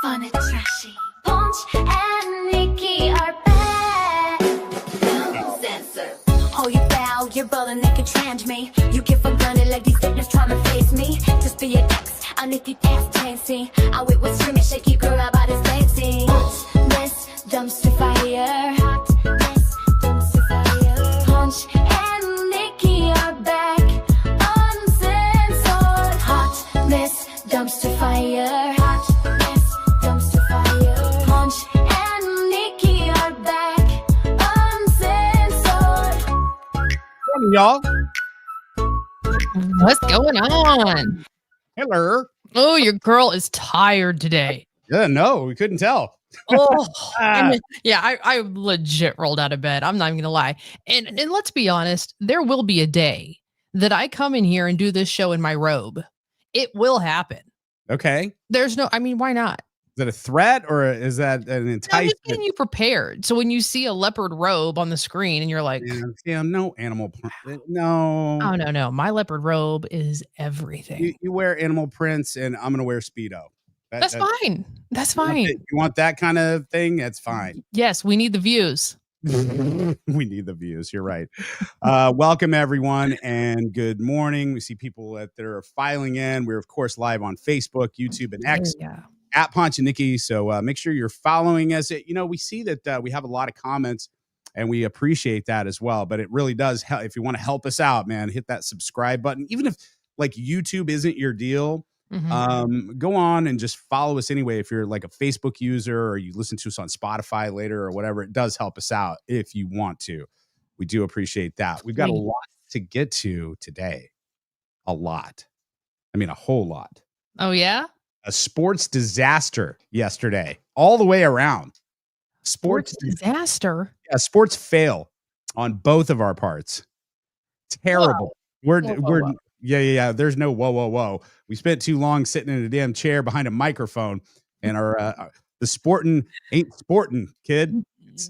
fun and trashy. Ponch and Nikki are back. No censor. Oh, you foul, you're bullying, they can trans me. You get for granted like these fitness trying to face me. Just be your ex, I need the ass dancing. I wait with screaming, shaky girl, our bodies dancing. Hotness, dumpster fire. Hotness, dumpster fire. Ponch and Nikki are back. Uncensored. Hotness, dumpster fire. Hotness, dumpster fire. Ponch and Nikki are back. Uncensored. Morning, y'all. What's going on? Hello. Oh, your girl is tired today. Yeah, no, we couldn't tell. Oh, I legit rolled out of bed. I'm not even gonna lie. And let's be honest, there will be a day that I come in here and do this show in my robe. It will happen. Okay. There's no, I mean, why not? Is that a threat or is that an No, I'm enticement? just getting you prepared. So when you see a leopard robe on the screen and you're like, Yeah, no animal print. No. oh no, my leopard robe is everything. You wear animal prints and I'm going to wear Speedo. That's fine. That's fine. You want that kind of thing? That's fine. Yes, we need the views. We need the views. You're right. Welcome, everyone, and good morning. We see people that are filing in. We're, of course, live on Facebook, YouTube, and X. Yeah. At Ponch and Nikki. So make sure you're following us. We see that we have a lot of comments and we appreciate that as well. But it really does help. If you want to help us out, man, hit that subscribe button. Even if like YouTube isn't your deal, go on and just follow us anyway. If you're like a Facebook user or you listen to us on Spotify later or whatever, it does help us out if you want to. We do appreciate that. We've got a lot to get to today. A lot. I mean, a whole lot. Oh, yeah? A sports disaster yesterday, all the way around. Sports disaster. Yeah, sports fail on both of our parts. Terrible. Whoa. We're yeah. There's no whoa. We spent too long sitting in a damn chair behind a microphone, and our the sporting ain't sporting, kid.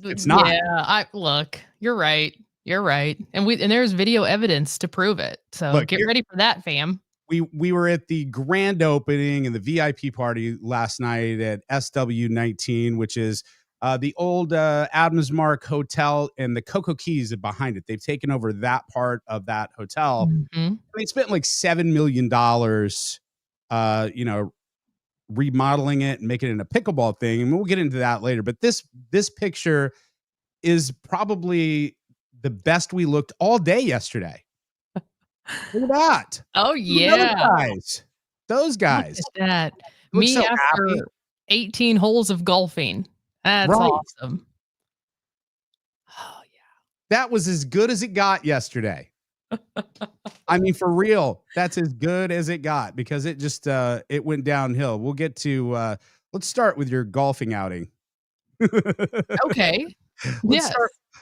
It's not. Yeah, look. You're right. And there's video evidence to prove it. So look, get ready for that, fam. We were at the grand opening and the VIP party last night at SW19, which is the old Adams Mark Hotel, and the Cocoa Keys are behind it. They've taken over that part of that hotel. They spent like $7 million, remodeling it and making it a pickleball thing. And we'll get into that later. But this picture is probably the best we looked all day yesterday. Look at that. Oh, yeah. Those guys. Look at that. Me so after happy. 18 holes of golfing. That's right. Awesome. Oh, yeah. That was as good as it got yesterday. I mean, for real, that's as good as it got because it just it went downhill. We'll get to let's start with your golfing outing. Okay.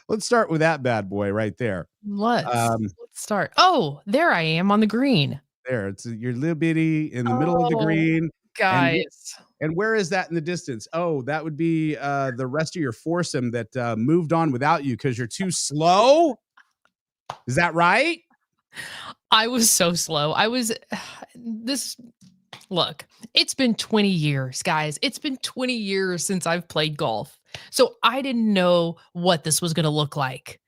Let's start with that bad boy right there. Let's start. Oh, there I am on the green. There, it's your little bitty in the middle of the green. Guys. And where is that in the distance? Oh, that would be the rest of your foursome that moved on without you because you're too slow. Is that right? I was so slow. Look, it's been 20 years, guys. It's been 20 years since I've played golf. So I didn't know what this was going to look like.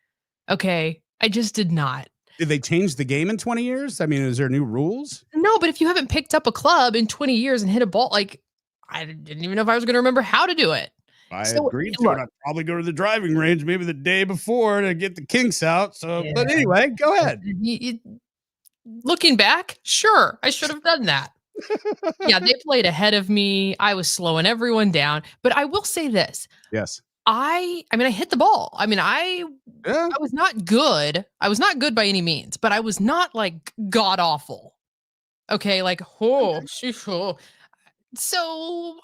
Okay. I just did not. Did they change the game in 20 years? I mean, is there new rules? No, but if you haven't picked up a club in 20 years and hit a ball, like I didn't even know if I was going to remember how to do it. I agreed to it. I'd probably go to the driving range maybe the day before to get the kinks out. So, yeah. But anyway, go ahead. Looking back, sure, I should have done that. Yeah, they played ahead of me. I was slowing everyone down. But I will say this. Yes. I hit the ball. I mean, I was not good. I was not good by any means, but I was not like god awful. Okay, like so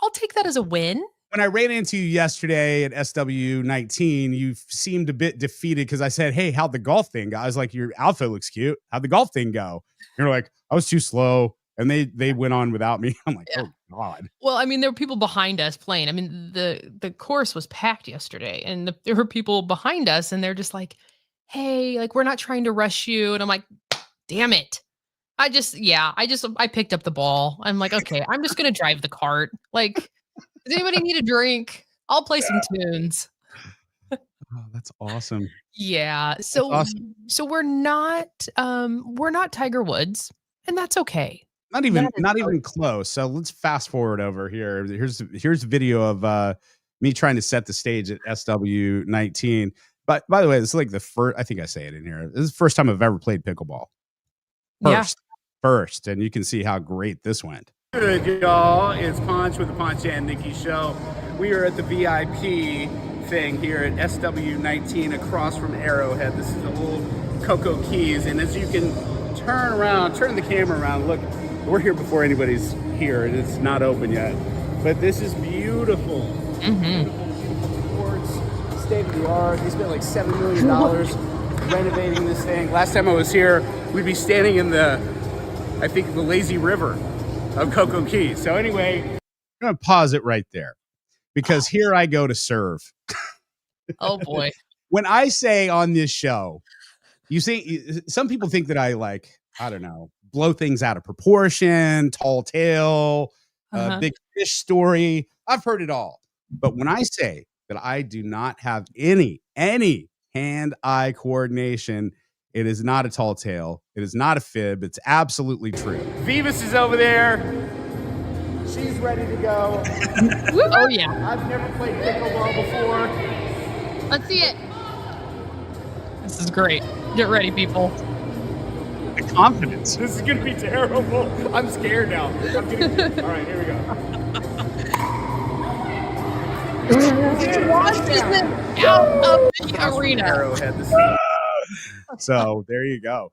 I'll take that as a win. When I ran into you yesterday at SW19, you seemed a bit defeated because I said, "Hey, how'd the golf thing go?" I was like, "Your outfit looks cute. How'd the golf thing go?" You're like, "I was too slow." And they went on without me. I'm like, yeah. Oh God. Well, I mean, there were people behind us playing. I mean, the course was packed yesterday, and there were people behind us, and they're just like, "Hey, like we're not trying to rush you." And I'm like, "Damn it!" I picked up the ball. I'm like, okay, I'm just gonna drive the cart. Like, Does anybody need a drink? I'll play some tunes. Oh, that's awesome. Yeah. That's So awesome. so we're not Tiger Woods, and that's okay. Not That is even close. So let's fast forward over here. Here's a video of me trying to set the stage at SW19. But by the way, this is like the first. I think I say it in here. This is the first time I've ever played pickleball. Yeah. First, and you can see how great this went. Good, y'all. It's Ponch with the Ponch and Nikki show. We are at the VIP thing here at SW19 across from Arrowhead. This is the old Cocoa Keys, and as you can turn the camera around, look, we're here before anybody's here, and it's not open yet. But this is beautiful. Beautiful courts, state of the art. They spent like $7 million renovating this thing. Last time I was here, we'd be standing in the lazy river of Cocoa Keys. So anyway, I'm gonna pause it right there because here I go to serve. Oh boy. When I say on this show, you see, some people think that I I don't know, blow things out of proportion, tall tale, big fish story. I've heard it all. But when I say that I do not have any hand-eye coordination, it is not a tall tale. It is not a fib. It's absolutely true. Vivas is over there. She's ready to go. Oh yeah. I've never played pickleball before. Let's see it. This is great. Get ready, people. The confidence. This is going to be terrible. I'm scared now. All right, here we go. Out of the arena. Arrowhead, the scene. So there you go.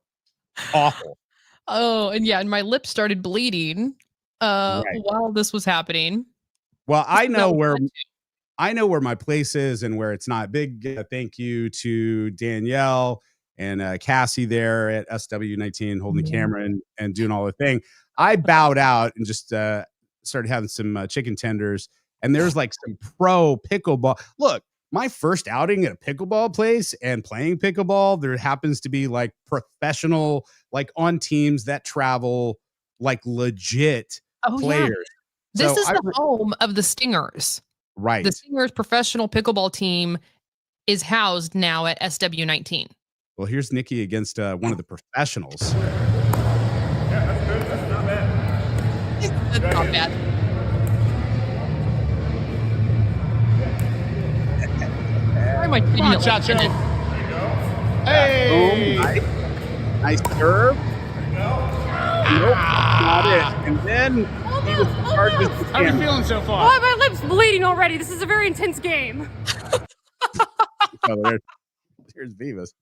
Awful. Oh, and yeah, and my lips started bleeding while this was happening. Well, I know where my place is and where it's not. Big thank you to Danielle and Cassie there at SW19 holding the camera and doing all the thing. I bowed out and just started having some chicken tenders, and there's like some pro pickleball. Look, my first outing at a pickleball place and playing pickleball, there happens to be like professional, like on teams that travel, like legit players. Yeah. This is the home of the Stingers. Right. The Stingers professional pickleball team is housed now at SW19. Well, here's Nikki against one of the professionals. Yeah, that's good. That's not bad. It's not bad. Come on, Chacho. Hey! Boom, nice serve. Nope, not it. And then he was charged with the How are you camera. feeling so far? Why are my lips bleeding already? This is a very intense game. Oh, there's Vivas.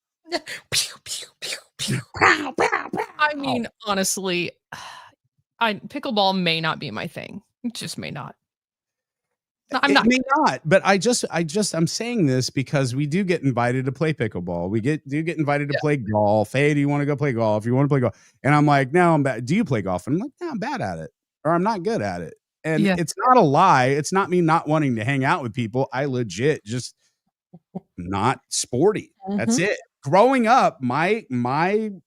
I mean, honestly, pickleball may not be my thing. It just may not. I'm not. May not, but I'm saying this because we do get invited to play pickleball. We get invited to play golf. Hey, do you want to go play golf? You want to play golf? And I'm like, no, I'm bad. Do you play golf? And I'm like, no, I'm bad at it, or I'm not good at it. And it's not a lie. It's not me not wanting to hang out with people. I legit just not sporty. That's it. Growing up, my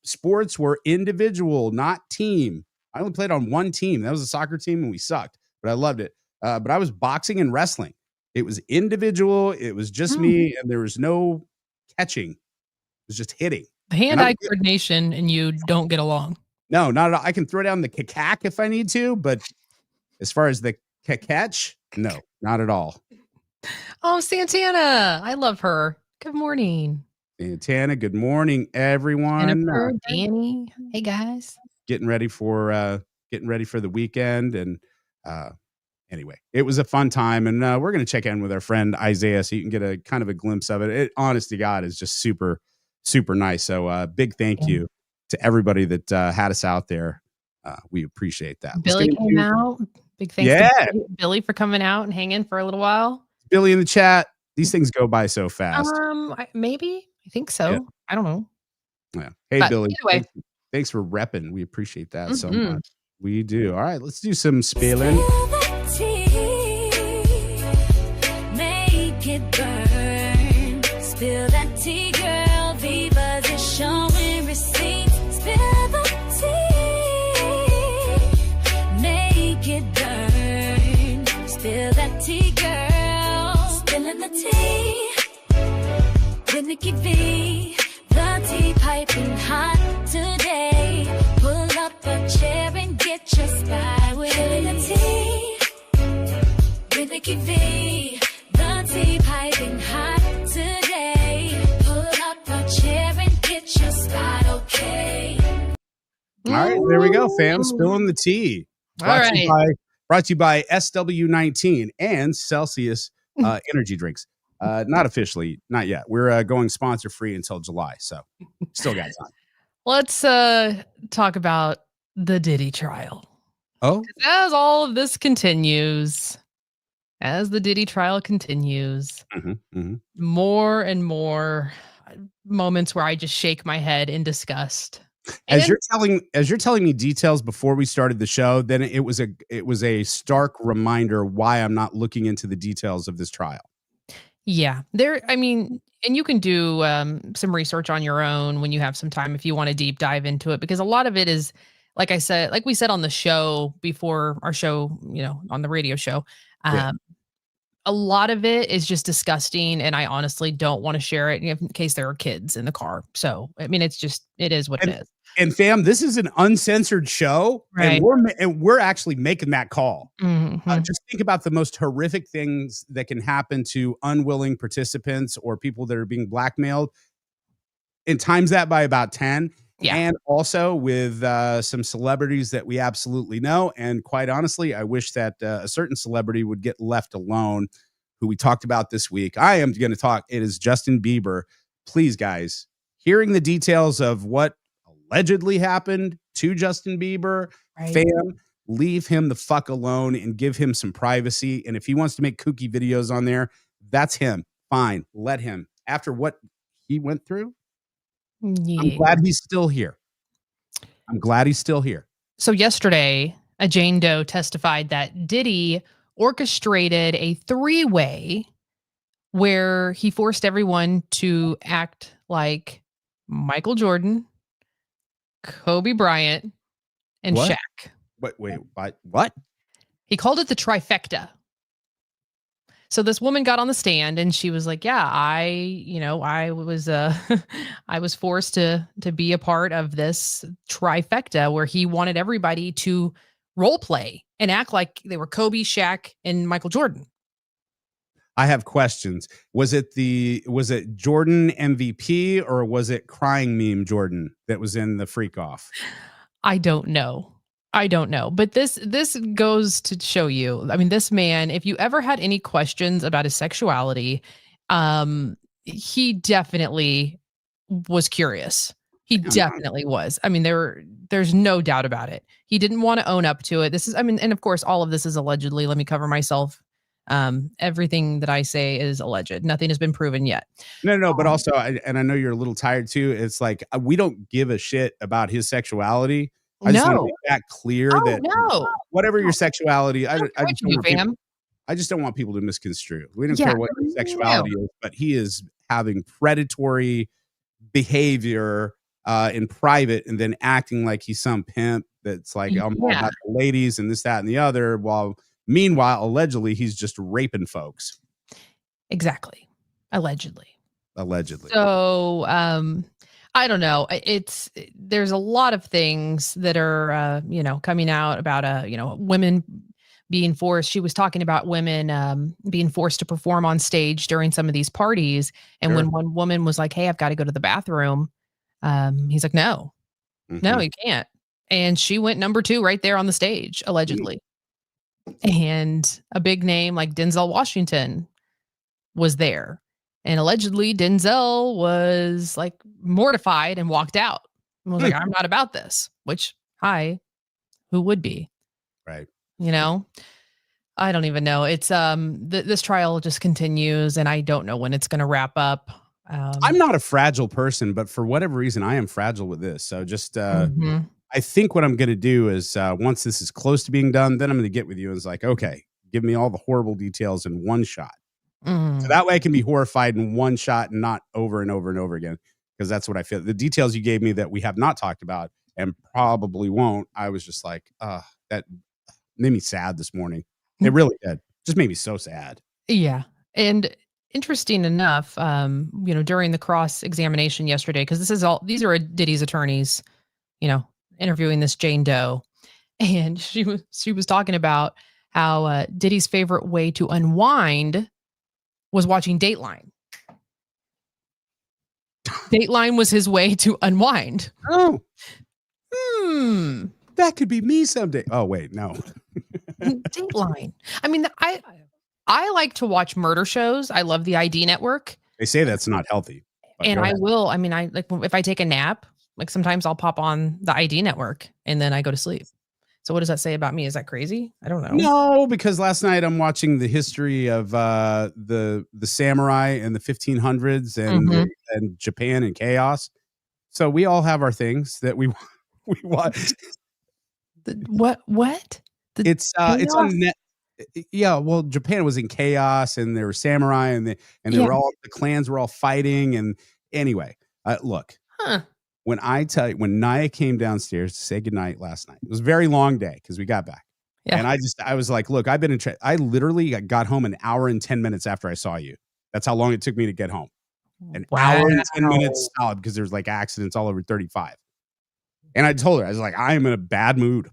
sports were individual, not team. I only played on one team. That was a soccer team, and we sucked, but I loved it. But I was boxing and wrestling. It was individual. It was just me, and there was no catching. It was just hitting. Hand-eye coordination, and you don't get along. No, not at all. I can throw down the cacac if I need to, but as far as the catch, no, not at all. Oh, Santana. I love her. Good morning. Santana, good morning, everyone. Jennifer, Danny. Hey, guys. Getting ready for the weekend. And anyway, it was a fun time. And we're going to check in with our friend Isaiah so you can get a kind of a glimpse of it. It, honest to God, is just super, super nice. So big thank you to everybody that had us out there. We appreciate that. Billy came out. Big thanks to Billy for coming out and hanging for a little while. Billy in the chat. These things go by so fast. Maybe. I think so. Yeah. I don't know. Yeah. Hey, But Billy. anyway. Thanks for repping. We appreciate that so much. We do. All right, let's do some spilling. Make it burn. Spill that tea, girl. Viva's is showing receipts. Spill the tea. Make it burn. Spill that tea, girl. Spilling the tea. With Nikki V. The tea piping hot today. Pull up a chair and get your spot. Spilling the tea. With Nikki V. The tea piping hot today. Pull up a chair and get your spot, okay? All right, there we go, fam. Spilling the tea. Brought to you by SW19 and Celsius energy drinks. Not officially, not yet. We're going sponsor free until July, so still got time. Let's talk about the Diddy trial. Oh, As all of this continues, as the Diddy trial continues, more and more moments where I just shake my head in disgust. As you're telling me details before we started the show, then it was a stark reminder why I'm not looking into the details of this trial. Yeah, and you can do some research on your own when you have some time if you want to deep dive into it, because a lot of it is, like we said on the show before our show, on the radio show, a lot of it is just disgusting, and I honestly don't want to share it in case there are kids in the car. So, it is what it is. And fam, this is an uncensored show, right? And we're actually making that call. Mm-hmm. Just think about the most horrific things that can happen to unwilling participants or people that are being blackmailed, and times that by about 10. Yeah. And also with some celebrities that we absolutely know. And quite honestly, I wish that a certain celebrity would get left alone, who we talked about this week. I am going to talk. It is Justin Bieber. Please, guys, hearing the details of what allegedly happened to Justin Bieber, fam, leave him the fuck alone and give him some privacy. And if he wants to make kooky videos on there, that's him. Fine. Let him. After what he went through, yeah. I'm glad he's still here. So yesterday, a Jane Doe testified that Diddy orchestrated a three-way where he forced everyone to act like Michael Jordan, Kobe Bryant, and what? Shaq. Wait, what? He called it the trifecta. So this woman got on the stand and she was like, yeah, I was I was forced to be a part of this trifecta where he wanted everybody to role play and act like they were Kobe, Shaq, and Michael Jordan. I have questions. Was it Jordan MVP or was it crying meme Jordan that was in the freak off? I don't know. But this goes to show you, this man, if you ever had any questions about his sexuality, he definitely was curious. He definitely was. There's no doubt about it. He didn't want to own up to it. And of course, all of this is allegedly. Let me cover myself. Everything that I say is alleged. Nothing has been proven yet. No, but also, I know you're a little tired too. It's like, we don't give a shit about his sexuality. I just want to make that clear whatever your sexuality, I just don't want people to misconstrue. We don't care what your sexuality is, but he is having predatory behavior in private and then acting like he's some pimp that's like, I'm all about the ladies and this, that, and the other, while meanwhile, allegedly, he's just raping folks. Exactly. Allegedly. So, I don't know. There's a lot of things that are, coming out about, women being forced. She was talking about women being forced to perform on stage during some of these parties. And when one woman was like, hey, I've got to go to the bathroom. He's like, no, you can't. And she went number 2 right there on the stage, allegedly. And a big name like Denzel Washington was there. And allegedly Denzel was like mortified and walked out and was like, I'm not about this, which who would be? Right. I don't even know. It's this trial just continues and I don't know when it's going to wrap up. I'm not a fragile person, but for whatever reason, I am fragile with this. So just, I think what I'm going to do is once this is close to being done, then I'm going to get with you and it's like, okay, give me all the horrible details in one shot. So that way I can be horrified in one shot and not over and over and over again, because that's what I feel. The details you gave me that we have not talked about and probably won't, I was just like, that made me sad this morning. It really did. Just made me so sad. Yeah. And interesting enough, during the cross examination yesterday, because these are Diddy's attorneys, interviewing this Jane Doe. And she was talking about how Diddy's favorite way to unwind was watching Dateline. Dateline was his way to unwind. Oh, Hmm. that could be me someday. Oh, wait, no. Dateline. I mean, I like to watch murder shows. I love the ID Network. They say that's not healthy. And I will. I mean, I like if I take a nap, like sometimes I'll pop on the ID Network and then I go to sleep. So what does that say about me? Is that crazy? I don't know. No, because last night I'm watching the history of the samurai in the 1500s and Japan and chaos. So we all have our things that we watch. What? It's on net. Yeah, well, Japan was in chaos and there were samurai and they were all, the clans were all fighting. And anyway, look, when I tell you, when Naya came downstairs to say goodnight last night, it was a very long day because we got back. Yeah. And I was like, look, I've been I literally got home an hour and 10 minutes after I saw you. That's how long it took me to get home. An hour and 10 minutes solid because there's like accidents all over 35. And I told her, I was like, I am in a bad mood.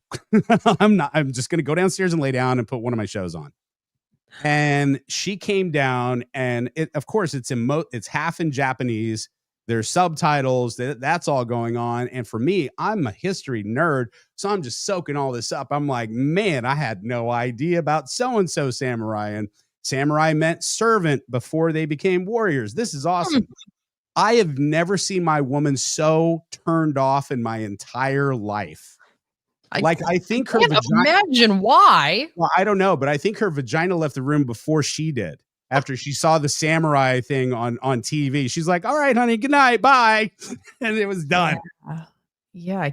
I'm just going to go downstairs and lay down and put one of my shows on. And she came down and of course it's half in Japanese. There's subtitles that's all going on. And for me, I'm a history nerd. So I'm just soaking all this up. I'm like, man, I had no idea about so-and-so samurai, and samurai meant servant before they became warriors. This is awesome. I have never seen my woman so turned off in my entire life. I think her vagina. Imagine why. Well, I don't know, but I think her vagina left the room before she did. After she saw the samurai thing on TV, she's like, "All right, honey, good night, bye," and it was done. Yeah.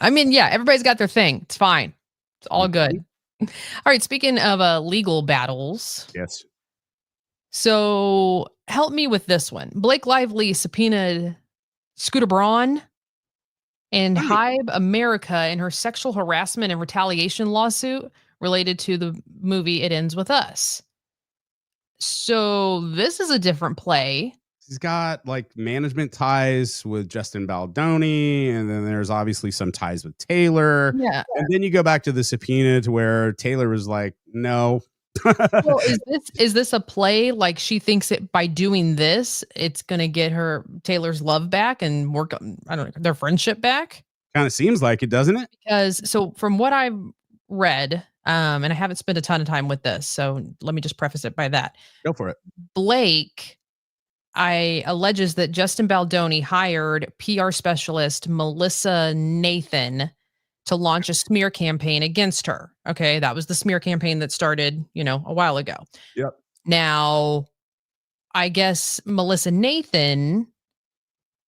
I mean, yeah, everybody's got their thing. It's fine. It's all good. All right. Speaking of legal battles. Yes. So help me with this one. Blake Lively subpoenaed Scooter Braun and Hybe America in her sexual harassment and retaliation lawsuit related to the movie It Ends With Us. So this is a different play. He's got like management ties with Justin Baldoni, and then there's obviously some ties with Taylor. Yeah. And then you go back to the subpoena to where Taylor was like, no. Well, is this a play? Like she thinks it by doing this, it's gonna get her Taylor's love back and work on, I don't know, their friendship back? Kind of seems like it, doesn't it? Because so from what I've read, and I haven't spent a ton of time with this, so let me just preface it by that. Go for it. Blake alleges that Justin Baldoni hired PR specialist Melissa Nathan to launch a smear campaign against her. Okay, that was the smear campaign that started, a while ago. Yep. Now, I guess Melissa Nathan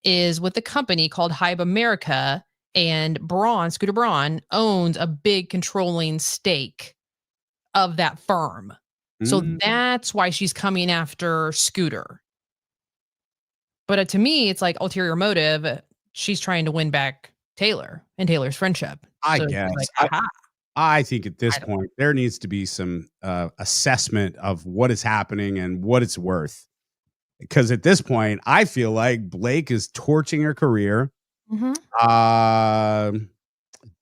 is with a company called Hybe America, and Scooter Braun owns a big controlling stake of that firm. So that's why she's coming after Scooter. But to me, it's like ulterior motive. She's trying to win back Taylor and Taylor's friendship. I guess. I think at this point, there needs to be some assessment of what is happening and what it's worth. Because at this point, I feel like Blake is torching her career.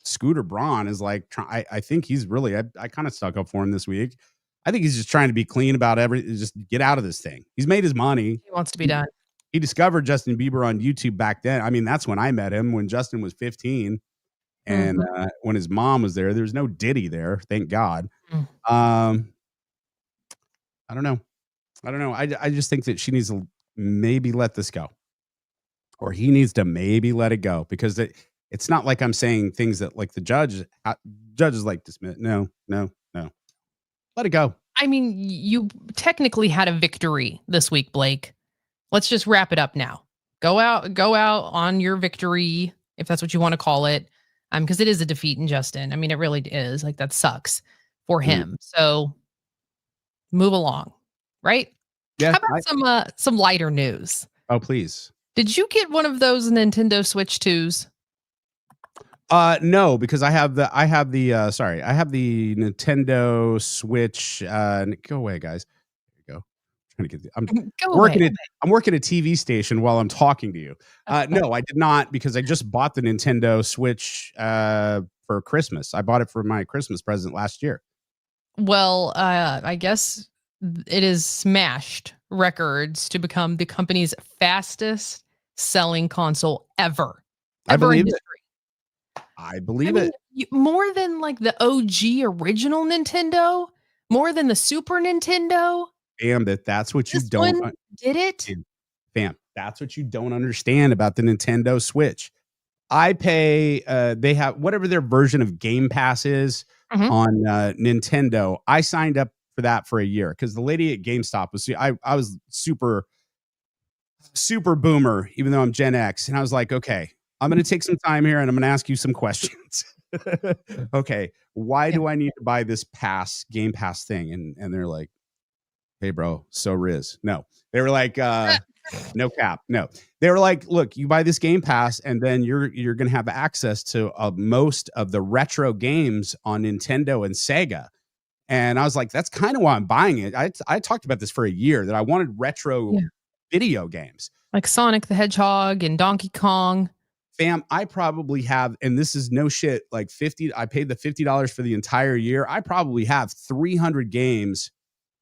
Scooter Braun is like, I think he's really, I kind of stuck up for him this week. I think he's just trying to be clean about just get out of this thing. He's made his money. He wants to be done. He discovered Justin Bieber on YouTube back then. I mean, that's when I met him, when Justin was 15. And when his mom was there was no Diddy there. Thank God. I don't know. I just think that she needs to maybe let this go. Or he needs to maybe let it go, because it's not like I'm saying things that like the judge is like, dismiss. No. Let it go. I mean, you technically had a victory this week, Blake. Let's just wrap it up now. Go out on your victory, if that's what you want to call it. Because it is a defeat in Justin. I mean, it really is. Like, that sucks for him. So move along, right? Yeah. How about some lighter news? Oh, please. Did you get one of those Nintendo Switch 2s? No, because I have the Nintendo Switch. Go away, guys. There you go. Trying to get I'm Go working away. it. I'm working a TV station while I'm talking to you. No, I did not, because I just bought the Nintendo Switch for Christmas. I bought it for my Christmas present last year. Well, I guess it has smashed records to become the company's fastest selling console ever. I Ever in believe it. history. I I believe mean, it. more than like the OG original Nintendo, more than the Super Nintendo. Damn it. That's what you This don't. one did it. Fam, that's what you don't understand about the Nintendo Switch. I pay, they have whatever their version of Game Pass is Mhm. on Nintendo. I signed up for that for a year because the lady at GameStop was, I was super boomer, even though I'm Gen X. And I was like, okay, I'm going to take some time here and I'm going to ask you some questions. Okay, why do I need to buy this Game Pass thing? And they're like, hey, bro, so Riz. No, they were like, no cap. No, they were like, look, you buy this Game Pass, and then you're gonna have access to most of the retro games on Nintendo and Sega. And I was like, that's kind of why I'm buying it. I talked about this for a year that I wanted retro video games, like Sonic the Hedgehog and Donkey Kong. Fam, I probably have, and this is no shit, like 50. I paid the $50 for the entire year. I probably have 300 games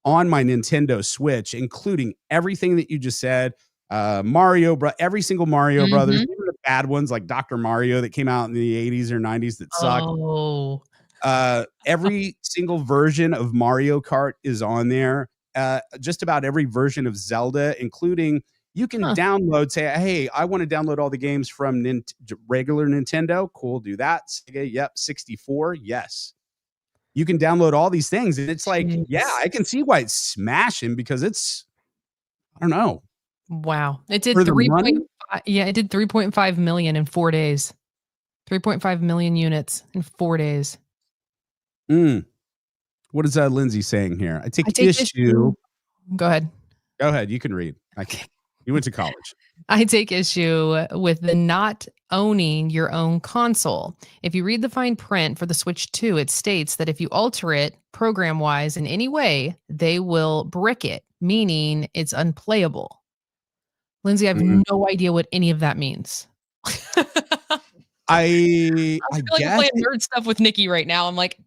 on my Nintendo Switch, including everything that you just said. Mario, every single Mario Brothers, even the bad ones like Dr. Mario that came out in the 80s or 90s that sucked. Oh. Every single version of Mario Kart is on there. Just about every version of Zelda, including you can download, say, hey, I want to download all the games from regular Nintendo. Cool, do that. Sega, yep. 64, yes. You can download all these things, and it's like, yeah, I can see why it's smashing, because it's, I don't know. Wow. It did For the 3.5. Yeah, it did 3.5 million in 4 days. 3.5 million units in 4 days. What is Lindsay saying here? I take issue. Go ahead. Go ahead. You can read. I can't. You went to college. I take issue with the not owning your own console. If you read the fine print for the Switch 2, it states that if you alter it program-wise in any way, they will brick it, meaning it's unplayable. Lindsay, I have no idea what any of that means. I feel like guess I'm playing nerd stuff with Nikki right now. I'm like,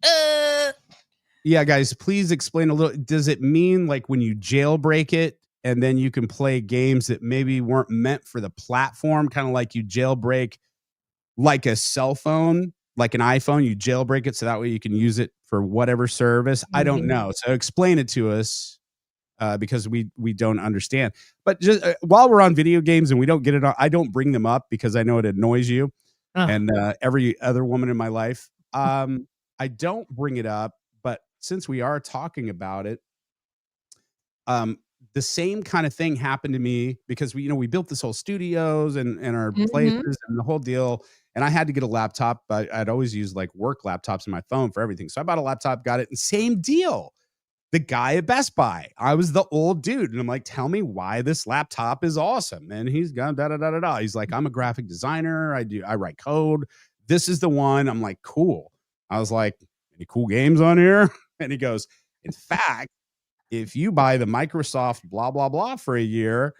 Yeah, guys, please explain a little. Does it mean like when you jailbreak it and then you can play games that maybe weren't meant for the platform, kind of like you jailbreak like a cell phone, like an iPhone, you jailbreak it so that way you can use it for whatever service? I don't know. So explain it to us, because we don't understand. But just while we're on video games and we don't get it on, I don't bring them up because I know it annoys you and every other woman in my life. I don't bring it up, but since we are talking about it, the same kind of thing happened to me because we built this whole studios and our places and the whole deal. And I had to get a laptop. I'd always use like work laptops on my phone for everything. So I bought a laptop, got it, and same deal. The guy at Best Buy, I was the old dude. And I'm like, tell me why this laptop is awesome. And he's gone, da, da, da, da, da. He's like, I'm a graphic designer. I write code. This is the one. I'm like, cool. I was like, any cool games on here? And he goes, in fact, if you buy the Microsoft blah, blah, blah for a year,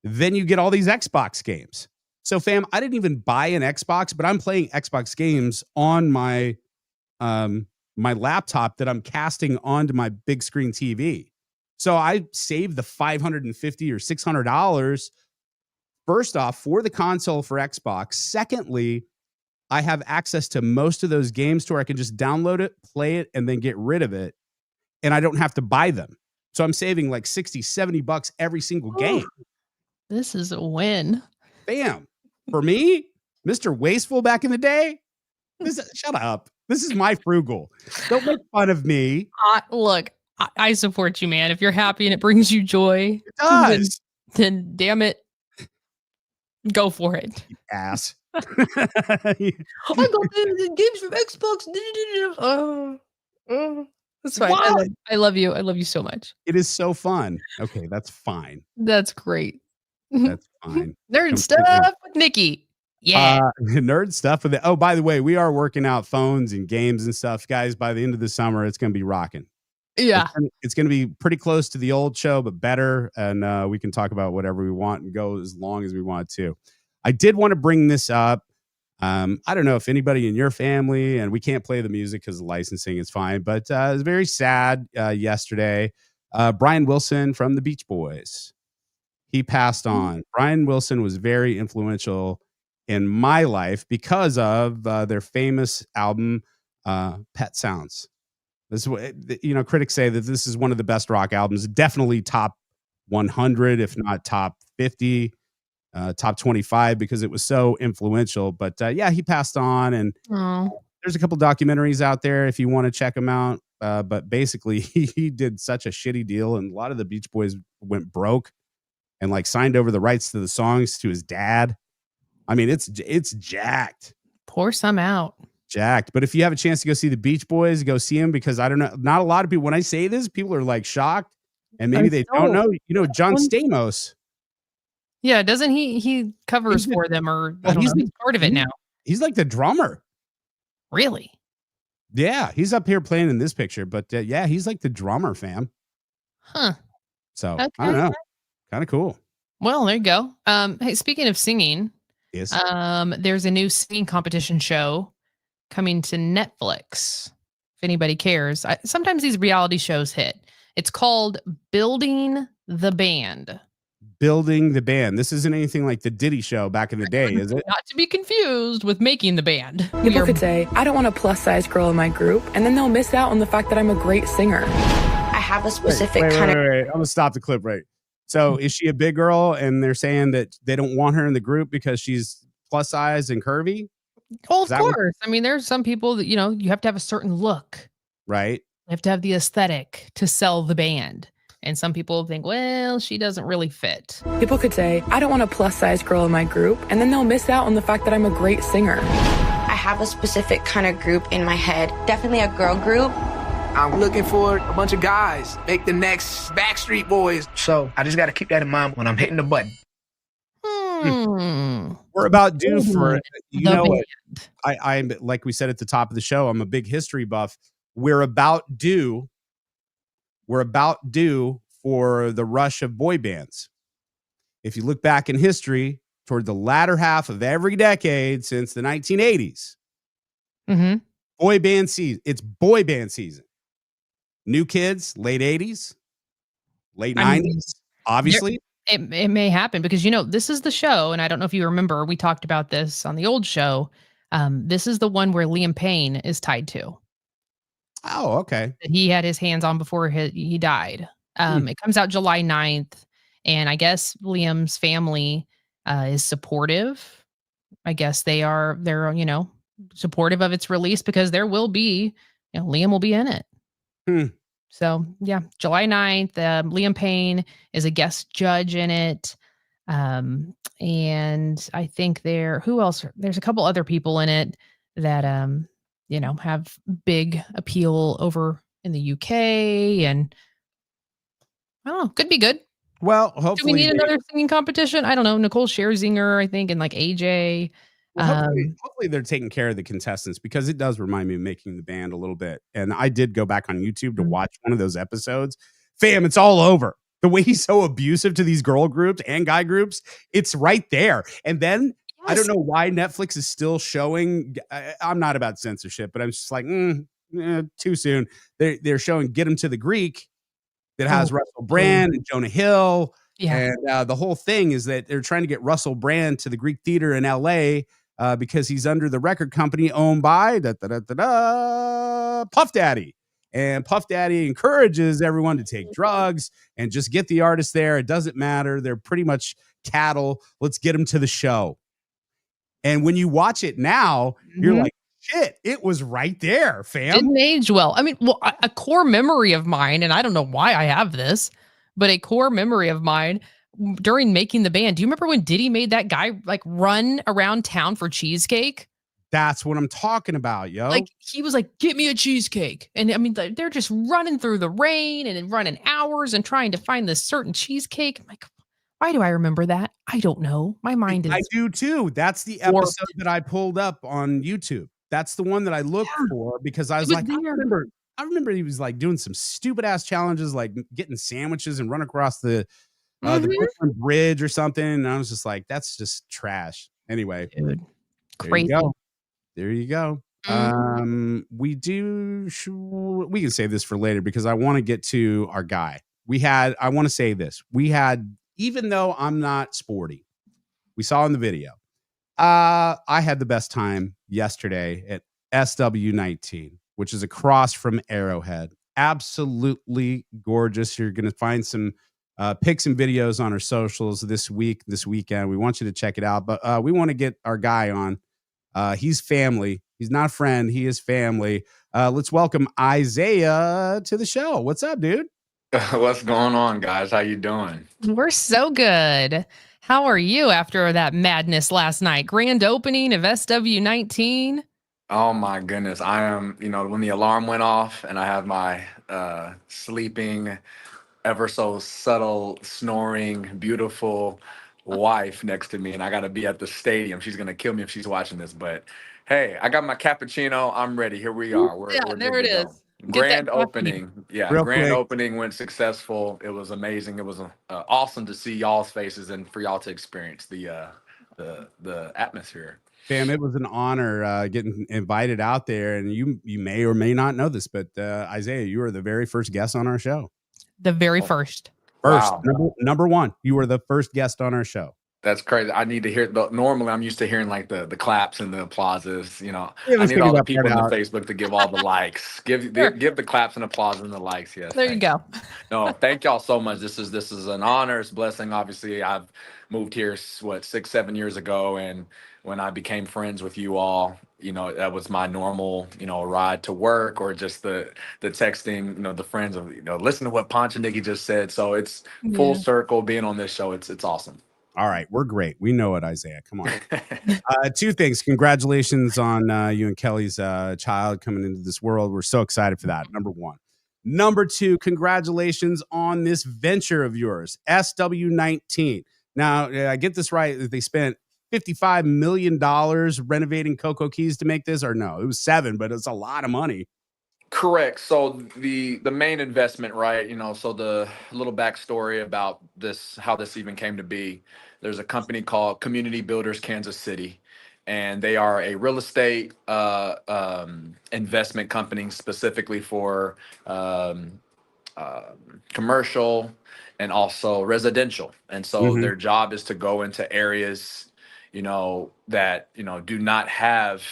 then you get all these Xbox games. So fam, I didn't even buy an Xbox, but I'm playing Xbox games on my my laptop that I'm casting onto my big screen TV. So I saved the $550 or $600 first off for the console for Xbox. Secondly, I have access to most of those games to where I can just download it, play it, and then get rid of it. And I don't have to buy them. So I'm saving like $60-$70 every single game. This is a win. Bam. For me, Mr. Wasteful back in the day, shut up. This is my frugal. Don't make fun of me. Look, I support you, man. If you're happy and it brings you joy, it does. Then damn it, go for it. You ass. I got the games from Xbox. That's fine. I love you. I love you so much. It is so fun. Okay, that's fine. That's great. That's fine. Nerd stuff with Nikki. Nerd stuff. But oh, by the way, we are working out phones and games and stuff, guys. By the end of the summer, it's going to be rocking. Yeah. It's going to be pretty close to the old show, but better. And we can talk about whatever we want and go as long as we want to. I did want to bring this up. I don't know if anybody in your family, and we can't play the music because the licensing is fine, but it was very sad yesterday. Brian Wilson from the Beach Boys, he passed on. Brian Wilson was very influential in my life because of their famous album, Pet Sounds. This is what, critics say that this is one of the best rock albums, definitely top 100, if not top 50. Top 25 because it was so influential. But he passed on, and there's a couple documentaries out there if you want to check them out. But basically, he did such a shitty deal, and a lot of the Beach Boys went broke and like signed over the rights to the songs to his dad. I mean, it's jacked. Pour some out. Jacked. But if you have a chance to go see the Beach Boys, go see them, because I don't know, not a lot of people, when I say this, people are like shocked, and maybe they don't know. John Stamos. Yeah, doesn't he covers for them, or he's part of it now? He's like the drummer. Really? Yeah, he's up here playing in this picture, but he's like the drummer, fam. Huh. So okay. I don't know. Kind of cool. Well, there you go. Hey, speaking of singing, yes. There's a new singing competition show coming to Netflix. If anybody cares, sometimes these reality shows hit. It's called Building the Band. Building the Band. This isn't anything like the Diddy show back in the day, is it? Not to be confused with Making the Band. People could say, I don't want a plus-size girl in my group, and then they'll miss out on the fact that I'm a great singer. I have a specific kind of... Wait. I'm going to stop the clip right. So is she a big girl, and they're saying that they don't want her in the group because she's plus-size and curvy? Well, of course. I mean, there's some people that, you have to have a certain look. Right. You have to have the aesthetic to sell the band. And some people think, well, she doesn't really fit. People could say, I don't want a plus-size girl in my group, and then they'll miss out on the fact that I'm a great singer. I have a specific kind of group in my head. Definitely a girl group. I'm looking for a bunch of guys, make the next Backstreet Boys. So I just got to keep that in mind when I'm hitting the button. We're about due for it. You know what? I'm like we said at the top of the show, I'm a big history buff. We're about due for the rush of boy bands. If you look back in history, toward the latter half of every decade since the 1980s, boy band season. It's boy band season. New Kids, late 80s, late 90s, obviously. It may happen because, this is the show, and I don't know if you remember, we talked about this on the old show. This is the one where Liam Payne is tied to. Oh, okay. That he had his hands on before he died. It comes out July 9th, and I guess Liam's family is supportive. I guess they're supportive of its release because there will be, Liam will be in it. So yeah, July 9th, Liam Payne is a guest judge in it. And I think who else? There's a couple other people in it that, have big appeal over in the UK, and I don't know, could be good. Well, hopefully. Do we need another singing competition? I don't know. Nicole Scherzinger, I think, and like AJ. Well, hopefully they're taking care of the contestants, because it does remind me of Making the Band a little bit. And I did go back on YouTube to watch one of those episodes. Fam, it's all over. The way he's so abusive to these girl groups and guy groups, it's right there. And then I don't know why Netflix is still showing. I'm not about censorship, but I'm just like, too soon. They're showing Get Him to the Greek that has Russell Brand and Jonah Hill. Yeah. And the whole thing is that they're trying to get Russell Brand to the Greek Theater in LA because he's under the record company owned by Puff Daddy. And Puff Daddy encourages everyone to take drugs and just get the artist there. It doesn't matter. They're pretty much cattle. Let's get them to the show. And when you watch it now, you're like, shit, it was right there, fam. Didn't age well. I mean, a core memory of mine, and I don't know why I have this, but a core memory of mine during Making the Band. Do you remember when Diddy made that guy like run around town for cheesecake? That's what I'm talking about, yo. Like, he was like, get me a cheesecake. And I mean, they're just running through the rain and running hours and trying to find this certain cheesecake. I'm like, Why do I remember that? I don't know. My mind I is do too. That's the warped. episode that I pulled up on YouTube. That's the one that I looked Yeah. for because I He was was like, there. I remember he was like doing some stupid ass challenges, like getting sandwiches and run across the Mhm. Brooklyn Bridge or something. And I was just like, that's just trash. Anyway, Dude, there you crazy. go. There you go. Mhm. We can save this for later because I want to get to our guy. I want to say this. Even though I'm not sporty, we saw in the video. I had the best time yesterday at SW19, which is across from Arrowhead. Absolutely gorgeous. You're going to find some pics and videos on our socials this weekend. We want you to check it out, but we want to get our guy on. He's family. He's not a friend. He is family. Let's welcome Isaiah to the show. What's up, dude? What's going on, guys? How you doing? We're so good. How are you after that madness last night? Grand opening of SW19. Oh my goodness. I am, when the alarm went off and I have my sleeping, ever so subtle, snoring, beautiful wife next to me, and I got to be at the stadium. She's going to kill me if she's watching this, but hey, I got my cappuccino. I'm ready. Here we are. We're Yeah, good there it to is. go. Get that Grand coffee. opening. Yeah, Real grand quick. opening went successful. It was amazing. It was awesome to see y'all's faces and for y'all to experience the atmosphere. Fam, it was an honor getting invited out there, and you may or may not know this, but Isaiah, you were the very first guest on our show. The very first. First, Wow. number one, you were the first guest on our show. That's crazy. I need to hear. Normally, I'm used to hearing like the claps and the applauses. Yeah, I let's need figure all the that people part in the out. Facebook to give all the likes. Give Sure. give the claps and applause and the likes. Yes. There you go. No, thank y'all so much. This is an honor. It's a blessing. Obviously, I've moved here 6-7 years ago, and when I became friends with you all, that was my normal, ride to work or just the texting, the friends of, listen to what Ponch and Nikki just said. So it's full Yeah. circle being on this show. It's awesome. All right, we're great. We know it, Isaiah. Come on. Two things. Congratulations on you and Kelly's child coming into this world. We're so excited for that. Number one. Number two, congratulations on this venture of yours, SW19. Now, I get this right. They spent $55 million renovating Cocoa Keys to make this, or no? It was 7, but it's a lot of money. Correct. So the main investment, right? So the little backstory about this, how this even came to be. There's a company called Community Builders Kansas City, and they are a real estate investment company specifically for commercial and also residential. And so their job is to go into areas, that do not have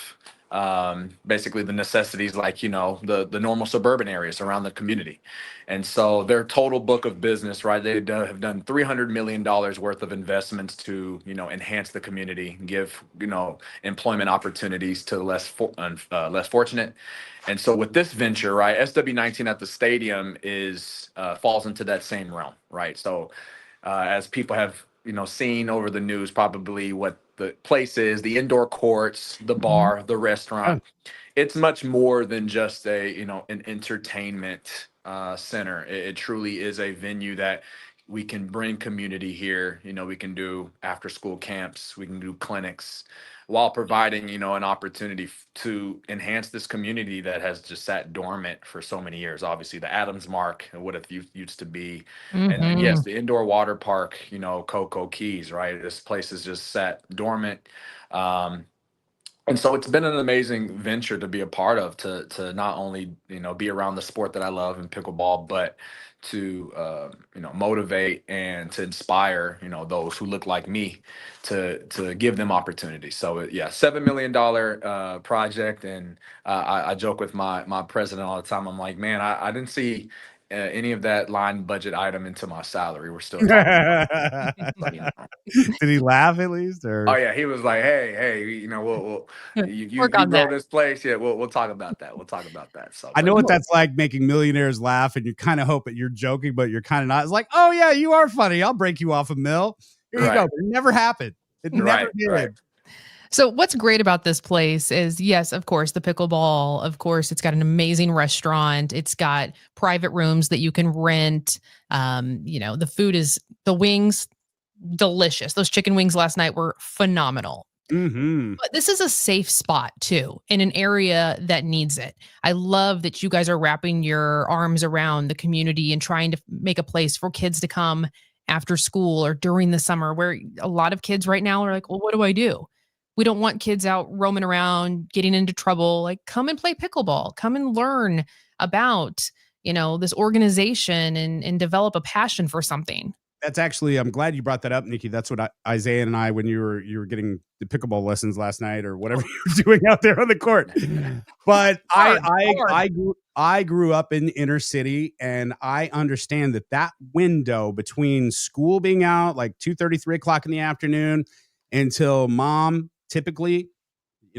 basically the necessities like the normal suburban areas around the community. And so their total book of business, right, have done $300 million worth of investments to enhance the community, give employment opportunities to less fortunate. And so with this venture, right, SW19 at the stadium falls into that same realm, right? So as people have seen over the news, probably what the place is, the indoor courts, the bar, the restaurant. It's much more than just an entertainment center. It truly is a venue that we can bring community here. We can do after school camps, we can do clinics, while providing an opportunity to enhance this community that has just sat dormant for so many years. Obviously, the Adams Mark and what it used to be, and then yes, the indoor water park, Cocoa Keys, right? This place has just sat dormant. And so it's been an amazing venture to be a part of, to not only be around the sport that I love in pickleball, but to motivate and to inspire those who look like me to give them opportunities. So yeah, $7 million project, and I joke with my president all the time. I'm like, man, I didn't see any of that line budget item into my salary. We're still talking about it. But, Did he laugh at least? Or? Oh yeah, he was like, hey, we'll you Work on grow that. this place. Yeah, we'll talk about that. We'll talk about that. So I know what that's like, making millionaires laugh, and you kind of hope that you're joking, but you're kind of not. It's like, oh yeah, you are funny. I'll break you off a mill. Here you go. But it never happened. It never did. Right. So what's great about this place is, yes, of course, the pickleball, of course, it's got an amazing restaurant. It's got private rooms that you can rent. The food is the wings. delicious. Those chicken wings last night were phenomenal. Mm-hmm. But this is a safe spot too, in an area that needs it. I love that you guys are wrapping your arms around the community and trying to make a place for kids to come after school or during the summer, where a lot of kids right now are like, well, what do I do? We don't want kids out roaming around, getting into trouble. Like, come and play pickleball, come and learn about, this organization and develop a passion for something. That's actually, I'm glad you brought that up, Nikki. That's what Isaiah and I, when you were getting the pickleball lessons last night or whatever you were doing out there on the court. But I grew up in inner city, and I understand that window between school being out like 2:30, 3 o'clock in the afternoon until mom, typically,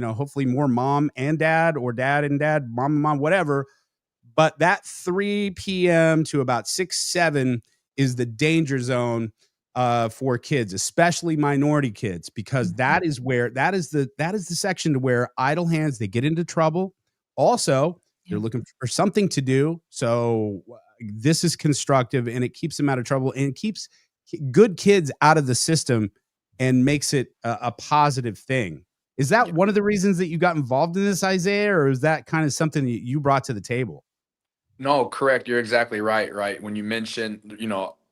hopefully more mom and dad, or dad and dad, mom and mom, whatever. But that 3 p.m. to about 6, 7 is the danger zone for kids, especially minority kids, because that is the section to where idle hands, they get into trouble. Also, they're looking for something to do. So this is constructive, and it keeps them out of trouble, and it keeps good kids out of the system and makes it a positive thing. Is that one of the reasons that you got involved in this, Isaiah, or is that kind of something that you brought to the table? No, correct. You're exactly right. Right. When you mentioned,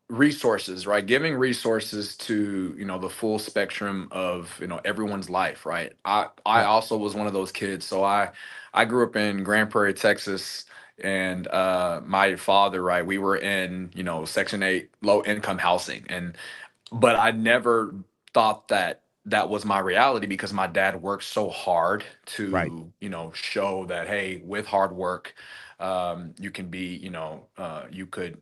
resources, right? Giving resources to, the full spectrum of, everyone's life, right? I also was one of those kids. So I grew up in Grand Prairie, Texas, and my father, right, we were in, Section 8 low income housing. But I never thought that was my reality, because my dad worked so hard to, Right. show that, hey, with hard work, you can be, you could,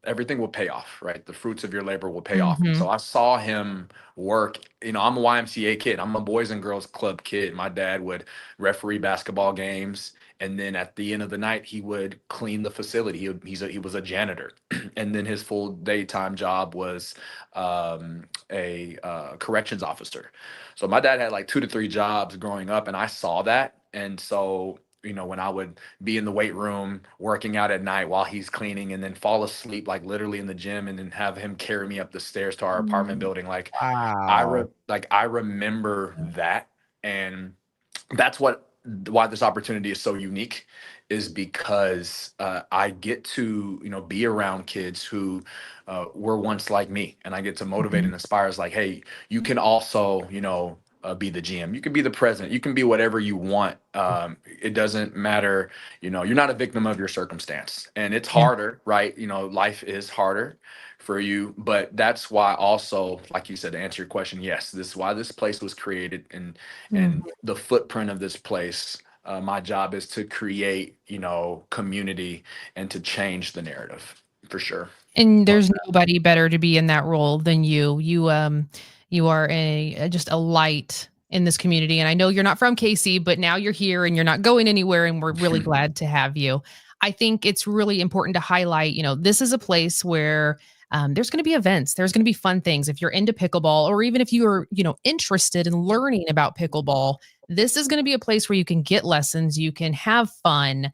everything will pay off, right? The fruits of your labor will pay off. And Mhm. so I saw him work. I'm a YMCA kid. I'm a Boys and Girls Club kid. My dad would referee basketball games. And then at the end of the night, he would clean the facility. He was a janitor. And then his full daytime job was a corrections officer. So my dad had like 2 to 3 jobs growing up, and I saw that. And so, when I would be in the weight room working out at night while he's cleaning, and then fall asleep, like literally in the gym, and then have him carry me up the stairs to our apartment building, like Wow. I remember that. And that's why this opportunity is so unique, is because I get to be around kids who were once like me, and I get to motivate and inspire. Is like, hey, you can also be the GM, you can be the president, you can be whatever you want. It doesn't matter. You're not a victim of your circumstance, and it's Yeah. harder, right? Life is harder for you, but that's why also, like you said, to answer your question, yes, this is why this place was created. And Mhm. the footprint of this place, my job is to create community and to change the narrative, for sure. And Love there's that. nobody better to be in that role than you. You are just a light in this community. And I know you're not from KC, but now you're here and you're not going anywhere, and we're really glad to have you. I think it's really important to highlight, this is a place where there's going to be events, there's going to be fun things. If you're into pickleball, or even if you're, interested in learning about pickleball, this is going to be a place where you can get lessons, you can have fun,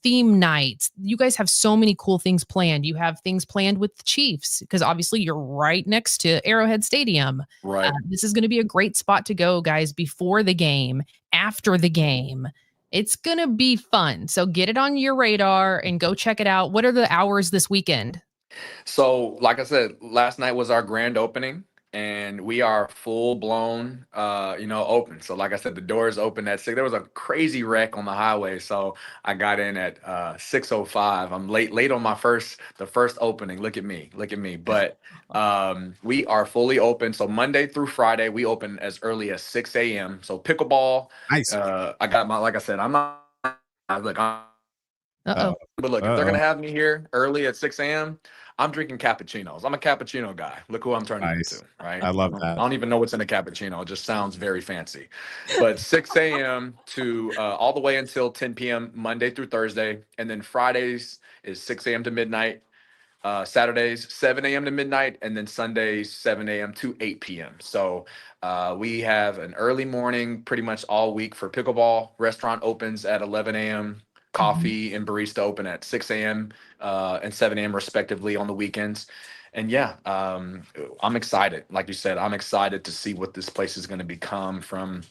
theme nights. You guys have so many cool things planned. You have things planned with the Chiefs, because obviously you're right next to Arrowhead Stadium. Right. This is going to be a great spot to go, guys, before the game, after the game. It's going to be fun. So get it on your radar and go check it out. What are the hours this weekend? So, like I said, last night was our grand opening, and we are full blown, open. So, like I said, the doors open at 6. There was a crazy wreck on the highway, so I got in at 6:05. I'm late on the first opening. Look at me. But we are fully open. So Monday through Friday, we open as early as 6 a.m. So pickleball. Nice. I got like I said, I'm not. Look, Uh-oh. but look, if they're gonna have me here early at 6 a.m., I'm drinking cappuccinos. I'm a cappuccino guy. Look who I'm turning into, Nice. right? I love I that. don't even know what's in a cappuccino. It just sounds very fancy. But 6 a.m. to all the way until 10 p.m. Monday through Thursday, and then Fridays is 6 a.m. to midnight. Saturdays 7 a.m. to midnight, and then Sundays 7 a.m. to 8 p.m. So we have an early morning pretty much all week for pickleball. Restaurant opens at 11 a.m. coffee and barista open at 6 a.m. And 7 a.m. respectively on the weekends. And yeah, I'm excited. Like you said, I'm excited to see what this place is going to become, from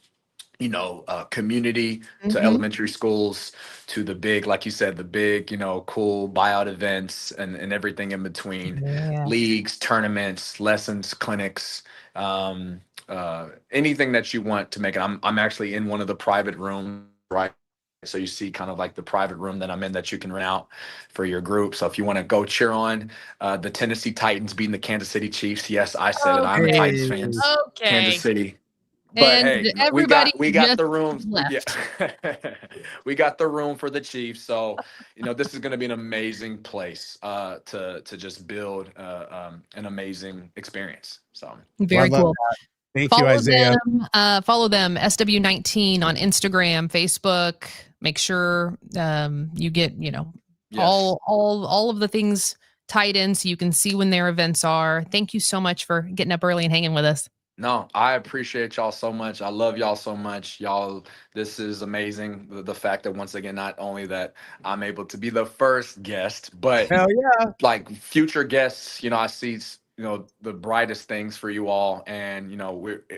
community to elementary schools to the big, like you said, the big, cool buyout events and everything in between. Yeah. Leagues, tournaments, lessons, clinics, anything that you want to make it. I'm actually in one of the private rooms, right? So you see kind of like the private room that I'm in that you can rent out for your group. So if you want to go cheer on the Tennessee Titans beating the Kansas City Chiefs, yes, I said it. I'm a Titans fan. Okay. Kansas City. But And hey, everybody we got just the rooms. left. Yeah. We got the room for the Chiefs. So, this is going to be an amazing place to just build an amazing experience. So Very cool. Thank you, Isaiah. Follow them, SW19 on Instagram, Facebook. Make sure you get, all of the things tied in so you can see when their events are. Thank you so much for getting up early and hanging with us. No, I appreciate y'all so much. I love y'all so much. Y'all, this is amazing. The fact that, once again, not only that I'm able to be the first guest, but hell yeah, like future guests, I see, the brightest things for you all. And,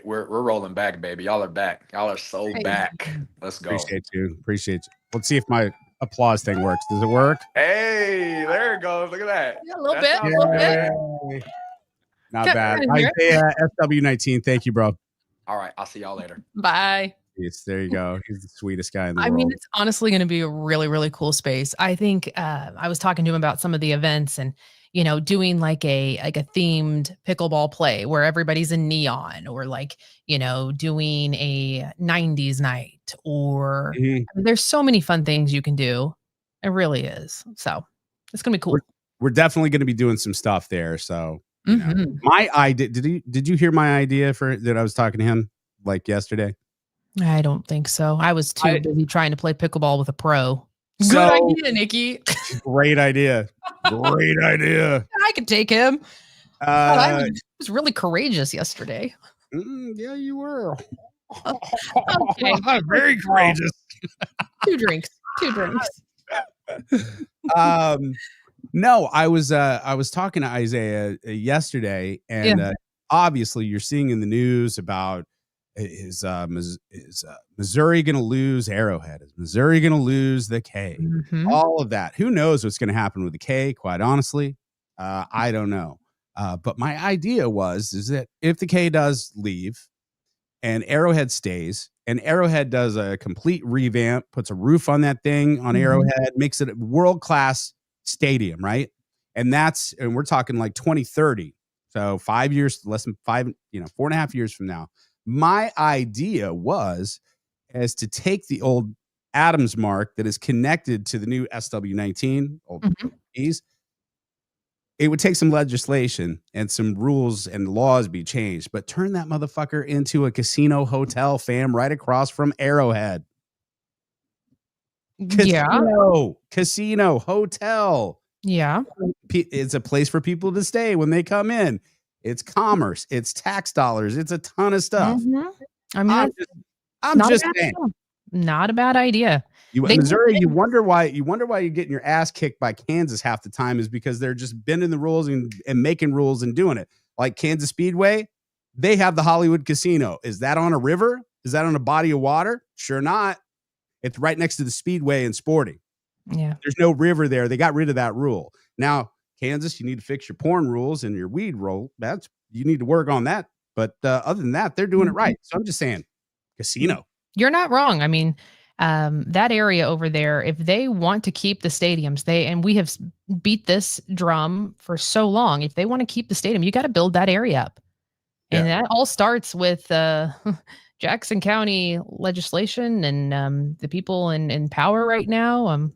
we're rolling back, baby. Y'all are back. Y'all are so back. Let's go. Appreciate you. Let's see if my applause thing works. Does it work? Hey, there it goes. Look at that. Yeah, a little bit. Not bad. Isaiah, SW19. Thank you, bro. All right. I'll see y'all later. Bye. There you go. He's the sweetest guy in the world. I mean, it's honestly going to be a really, really cool space. I think I was talking to him about some of the events and, doing like a themed pickleball play where everybody's in neon, or doing a 90s night, or there's so many fun things you can do. It really is. So it's going to be cool. We're definitely going to be doing some stuff there. So my idea, did you hear my idea that I was talking to him like yesterday? I don't think so. I was too busy trying to play pickleball with a pro. So, good idea, Nikki. Great idea. Great idea. I could take him. I was really courageous yesterday. Yeah, you were. Okay. Very courageous. Two drinks. No, I was talking to Isaiah yesterday, and obviously you're seeing in the news about is Missouri going to lose Arrowhead? Is Missouri going to lose the K? All of that. Who knows what's going to happen with the K? Quite honestly, I don't know. But my idea is that if the K does leave and Arrowhead stays, and Arrowhead does a complete revamp, puts a roof on that thing on Arrowhead, makes it a world-class stadium, right? And we're talking like 2030. So 5 years, less than 4.5 years from now. My idea is to take the old Adams mark that is connected to the new SW19, old keys. It would take some legislation and some rules and laws be changed, but turn that motherfucker into a casino hotel, fam, right across from Arrowhead. Casino hotel. Yeah. It's a place for people to stay when they come in. It's commerce. It's tax dollars. It's a ton of stuff. I mean, I'm just saying. Not a bad idea. Missouri, you wonder why you're getting your ass kicked by Kansas half the time is because they're just bending the rules and making rules and doing it. Like Kansas Speedway, they have the Hollywood Casino. Is that on a river? Is that on a body of water? Sure not. It's right next to the Speedway and Sporting. Yeah. There's no river there. They got rid of that rule. Now, Kansas, you need to fix your porn rules and your weed rule. You need to work on that. But other than that, they're doing it right. So I'm just saying, casino. You're not wrong. I mean, that area over there, if they want to keep the stadiums, and we have beat this drum for so long. If they want to keep the stadium, you got to build that area up. And that all starts with Jackson County legislation and the people in power right now.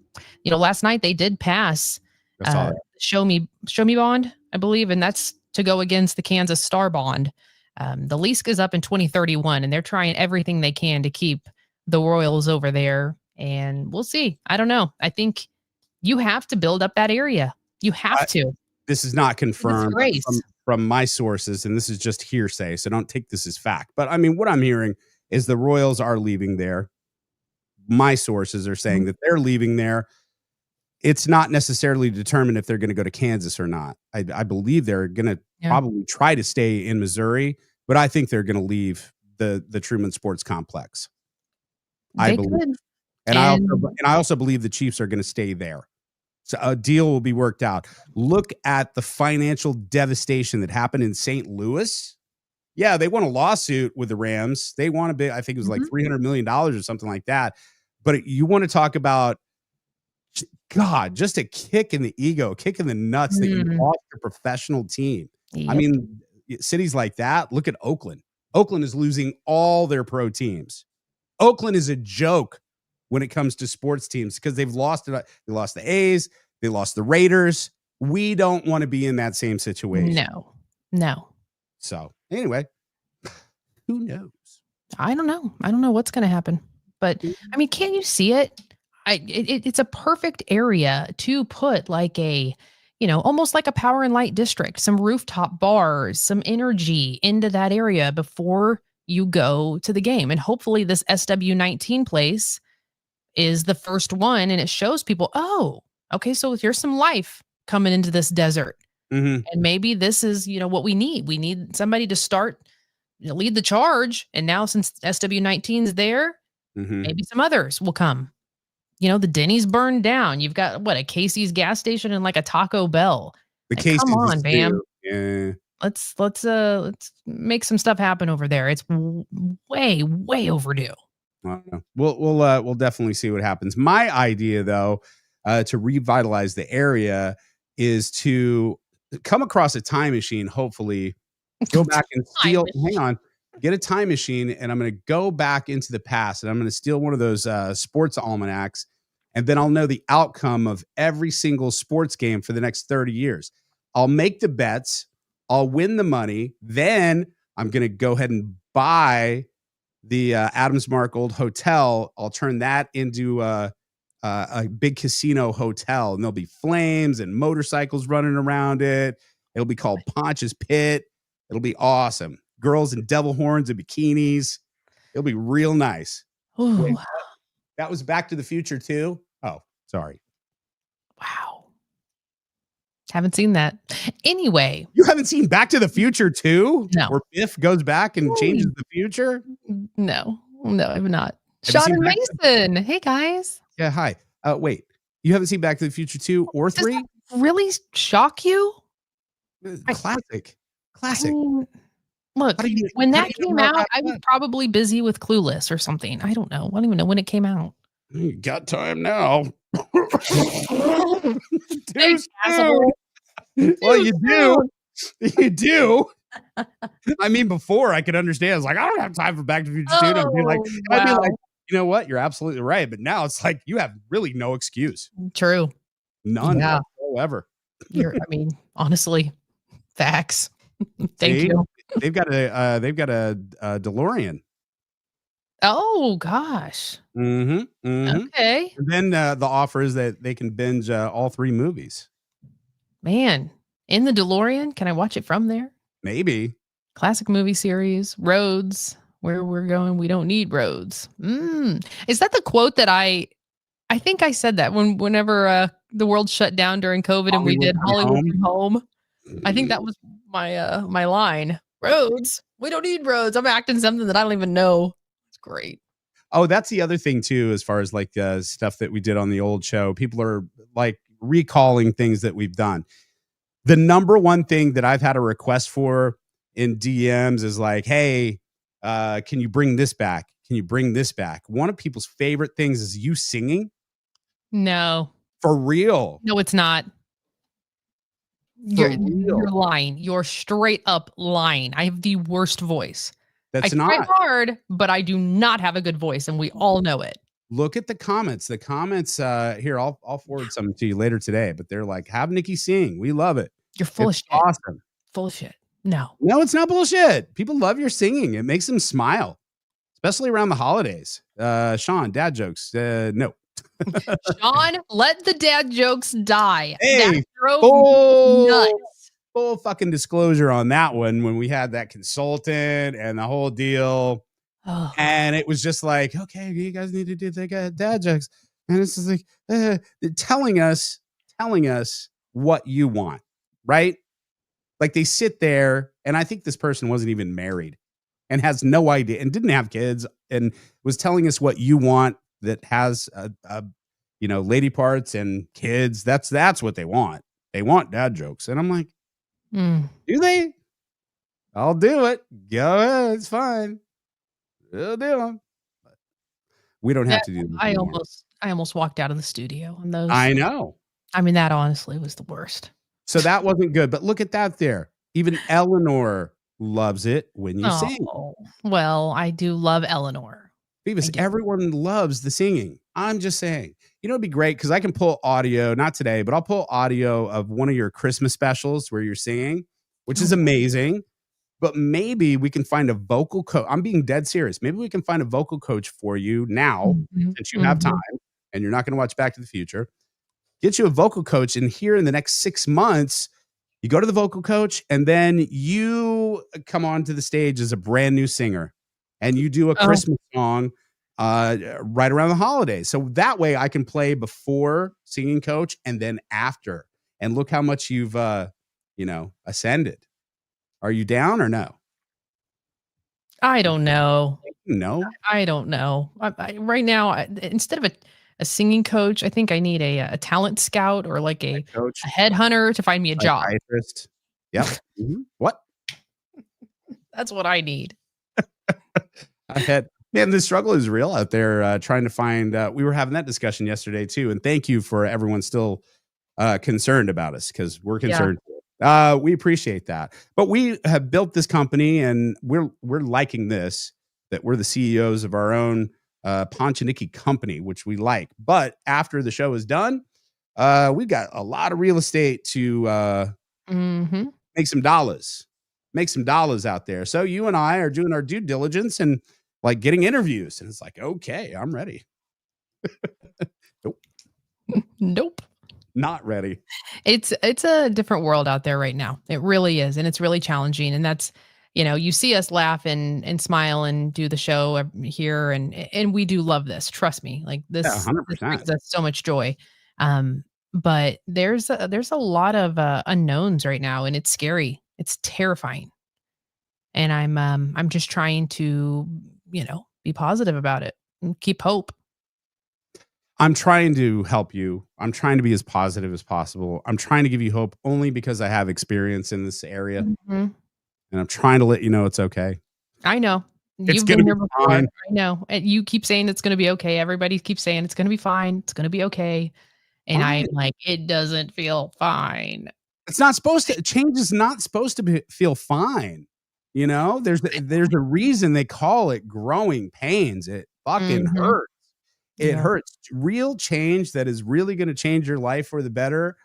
Last night they did pass show me bond, I believe, and that's to go against the Kansas Star bond. The lease is up in 2031, and they're trying everything they can to keep the Royals over there. And we'll see. I don't know. I think you have to build up that area. You have to. This is not confirmed from my sources, and this is just hearsay, so don't take this as fact. But I mean, what I'm hearing is the Royals are leaving there. my sources are saying that they're leaving there. It's not necessarily determined if they're going to go to Kansas or not. I believe they're going to probably try to stay in Missouri, but I think they're going to leave the Truman Sports Complex. I believe. And I also believe the Chiefs are going to stay there. So a deal will be worked out. Look at the financial devastation that happened in St. Louis. Yeah, they won a lawsuit with the Rams. They won a bit, I think it was like $300 million or something like that. But you want to talk about, God, just a kick in the ego, kick in the nuts that you lost your professional team. Yep. I mean, cities like that, look at Oakland. Oakland is losing all their pro teams. Oakland is a joke when it comes to sports teams because they've lost it. They lost the A's. They lost the Raiders. We don't want to be in that same situation. No. So anyway, who knows? I don't know. I don't know what's going to happen. But I mean, can't you see it? It's a perfect area to put like almost like a power and light district, some rooftop bars, some energy into that area before you go to the game. And hopefully this SW19 place is the first one and it shows people, oh, okay, so here's some life coming into this desert. And maybe this is, what we need. We need somebody to start, lead the charge. And now since SW19 is there, maybe some others will come. The Denny's burned down. You've got a Casey's gas station and like a Taco Bell. The Casey's, come on, Bam. Yeah. Let's make some stuff happen over there. It's way overdue. I don't know. We'll definitely see what happens. My idea, though, to revitalize the area is to come across a time machine. Hopefully, go back and steal. Hang on, get a time machine, and I'm going to go back into the past, and I'm going to steal one of those sports almanacs, and then I'll know the outcome of every single sports game for the next 30 years. I'll make the bets. I'll win the money. Then I'm going to go ahead and buy the Adams Mark Old Hotel. I'll turn that into a big casino hotel, and there'll be flames and motorcycles running around it. It'll be called Ponch's Pit. It'll be awesome. Girls in devil horns and bikinis. It'll be real nice. Wait, that was Back to the Future too? Oh, sorry. Wow. Haven't seen that. Anyway. You haven't seen Back to the Future too? No. Where Biff goes back and changes the future? No, I've not. Sean and Mason. Hey, guys. Yeah, hi. Wait. You haven't seen Back to the Future 2 or 3? Does that really shock you? Classic. I mean, look, when that came out, I was probably busy with Clueless or something. I don't know. I don't even know when it came out. You got time now. Thanks, asshole. Well, you do. You do. I mean, before I could understand, I was like, I don't have time for Back to the Future 2. And I'd be like, you know what? You're absolutely right. But now it's like you have really no excuse. True. None whatsoever. I mean, honestly, facts. Thank you. They've got a DeLorean. Oh gosh. Okay. And then the offer is that they can binge all 3 movies. Man, in the DeLorean, can I watch it from there? Maybe. Classic movie series, roads. Where we're going, we don't need roads. Is that the quote that I think I said that whenever the world shut down during COVID and we did Hollywood from Home? I think that was my line. Roads. We don't need roads. I'm acting something that I don't even know. It's great. Oh, that's the other thing too, as far as like stuff that we did on the old show. People are like recalling things that we've done. The number one thing that I've had a request for in DMs is like, hey, can you bring this back? Can you bring this back? One of people's favorite things is you singing. No. For real. No, it's not. You're lying. You're straight up lying. I have the worst voice. I try hard, but I do not have a good voice, and we all know it. Look at the comments. The comments here, I'll forward some to you later today, but they're like, have Nikki sing. We love it. You're full of shit. Awesome. Full of shit. No, it's not bullshit. People love your singing. It makes them smile, especially around the holidays. Sean, dad jokes. No. Sean, let the dad jokes die. Hey, that drove nuts. Full fucking disclosure on that one when we had that consultant and the whole deal. Oh, And it was just like, okay, you guys need to do the dad jokes. And it's just like they're telling us what you want, right? Like they sit there, and I think this person wasn't even married and has no idea and didn't have kids and was telling us what you want that has lady parts and kids. That's what they want. They want dad jokes. And I'm like, do they? I'll do it. Go ahead. It's fine. We'll do them. We don't have to do them anymore. I almost walked out of the studio on those. I know. I mean, that honestly was the worst. So that wasn't good. But look at that there. Even Eleanor loves it when you sing. Well, I do love Eleanor. Beavis, everyone loves the singing. I'm just saying. It'd be great because I can pull audio, not today, but I'll pull audio of one of your Christmas specials where you're singing, which is amazing. But maybe we can find a vocal coach. I'm being dead serious. Maybe we can find a vocal coach for you now, since you have time and you're not going to watch Back to the Future. Get you a vocal coach, and here in the next 6 months, you go to the vocal coach, and then you come onto the stage as a brand new singer, and you do a Christmas song right around the holidays. So that way I can play before singing coach and then after. And look how much you've ascended. Are you down or no? I don't know. No, I don't know. Right now, instead of a singing coach, I think I need a talent scout or like a headhunter to find me a job. Psychiatrist. Yep. What? That's what I need. Man, the struggle is real out there trying to find. We were having that discussion yesterday too, and thank you for everyone still concerned about us because we're concerned. We appreciate that, but we have built this company, and we're liking this. That we're the CEOs of our own Ponch and Nikki company, which we like. But after the show is done, we've got a lot of real estate to make some dollars out there. So you and I are doing our due diligence and like getting interviews, and it's like, okay, I'm ready. Nope. Not ready. It's a different world out there right now. It really is. And it's really challenging. And that's, you see us laugh and smile and do the show here. And we do love this. Trust me. Like this, 100%. This brings us so much joy. But there's a lot of unknowns right now, and it's scary. It's terrifying. And I'm just trying to, be positive about it and keep hope. I'm trying to help you. I'm trying to be as positive as possible. I'm trying to give you hope only because I have experience in this area. And I'm trying to let you know it's okay. I know. You've been here before. I know. And you keep saying it's going to be okay. Everybody keeps saying it's going to be fine. It's going to be okay. And I'm like, it doesn't feel fine. It's not supposed to. Change is not supposed to feel fine. There's a reason they call it growing pains. It fucking hurts. It hurts. Real change that is really going to change your life for the better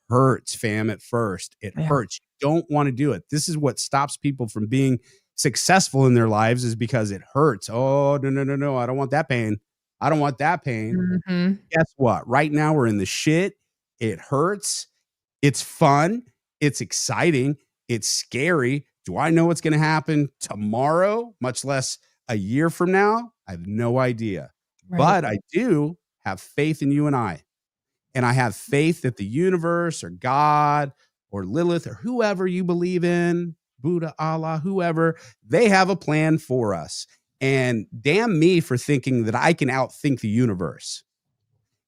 hurts, fam, at first. It hurts. You don't want to do it. This is what stops people from being successful in their lives is because it hurts. Oh, no. I don't want that pain. I don't want that pain. Guess what? Right now we're in the shit. It hurts. It's fun. It's exciting. It's scary. Do I know what's going to happen tomorrow, much less a year from now? I have no idea. Right. But I do have faith in you and I. And I have faith that the universe or God or Lilith or whoever you believe in, Buddha, Allah, whoever, they have a plan for us. And damn me for thinking that I can outthink the universe.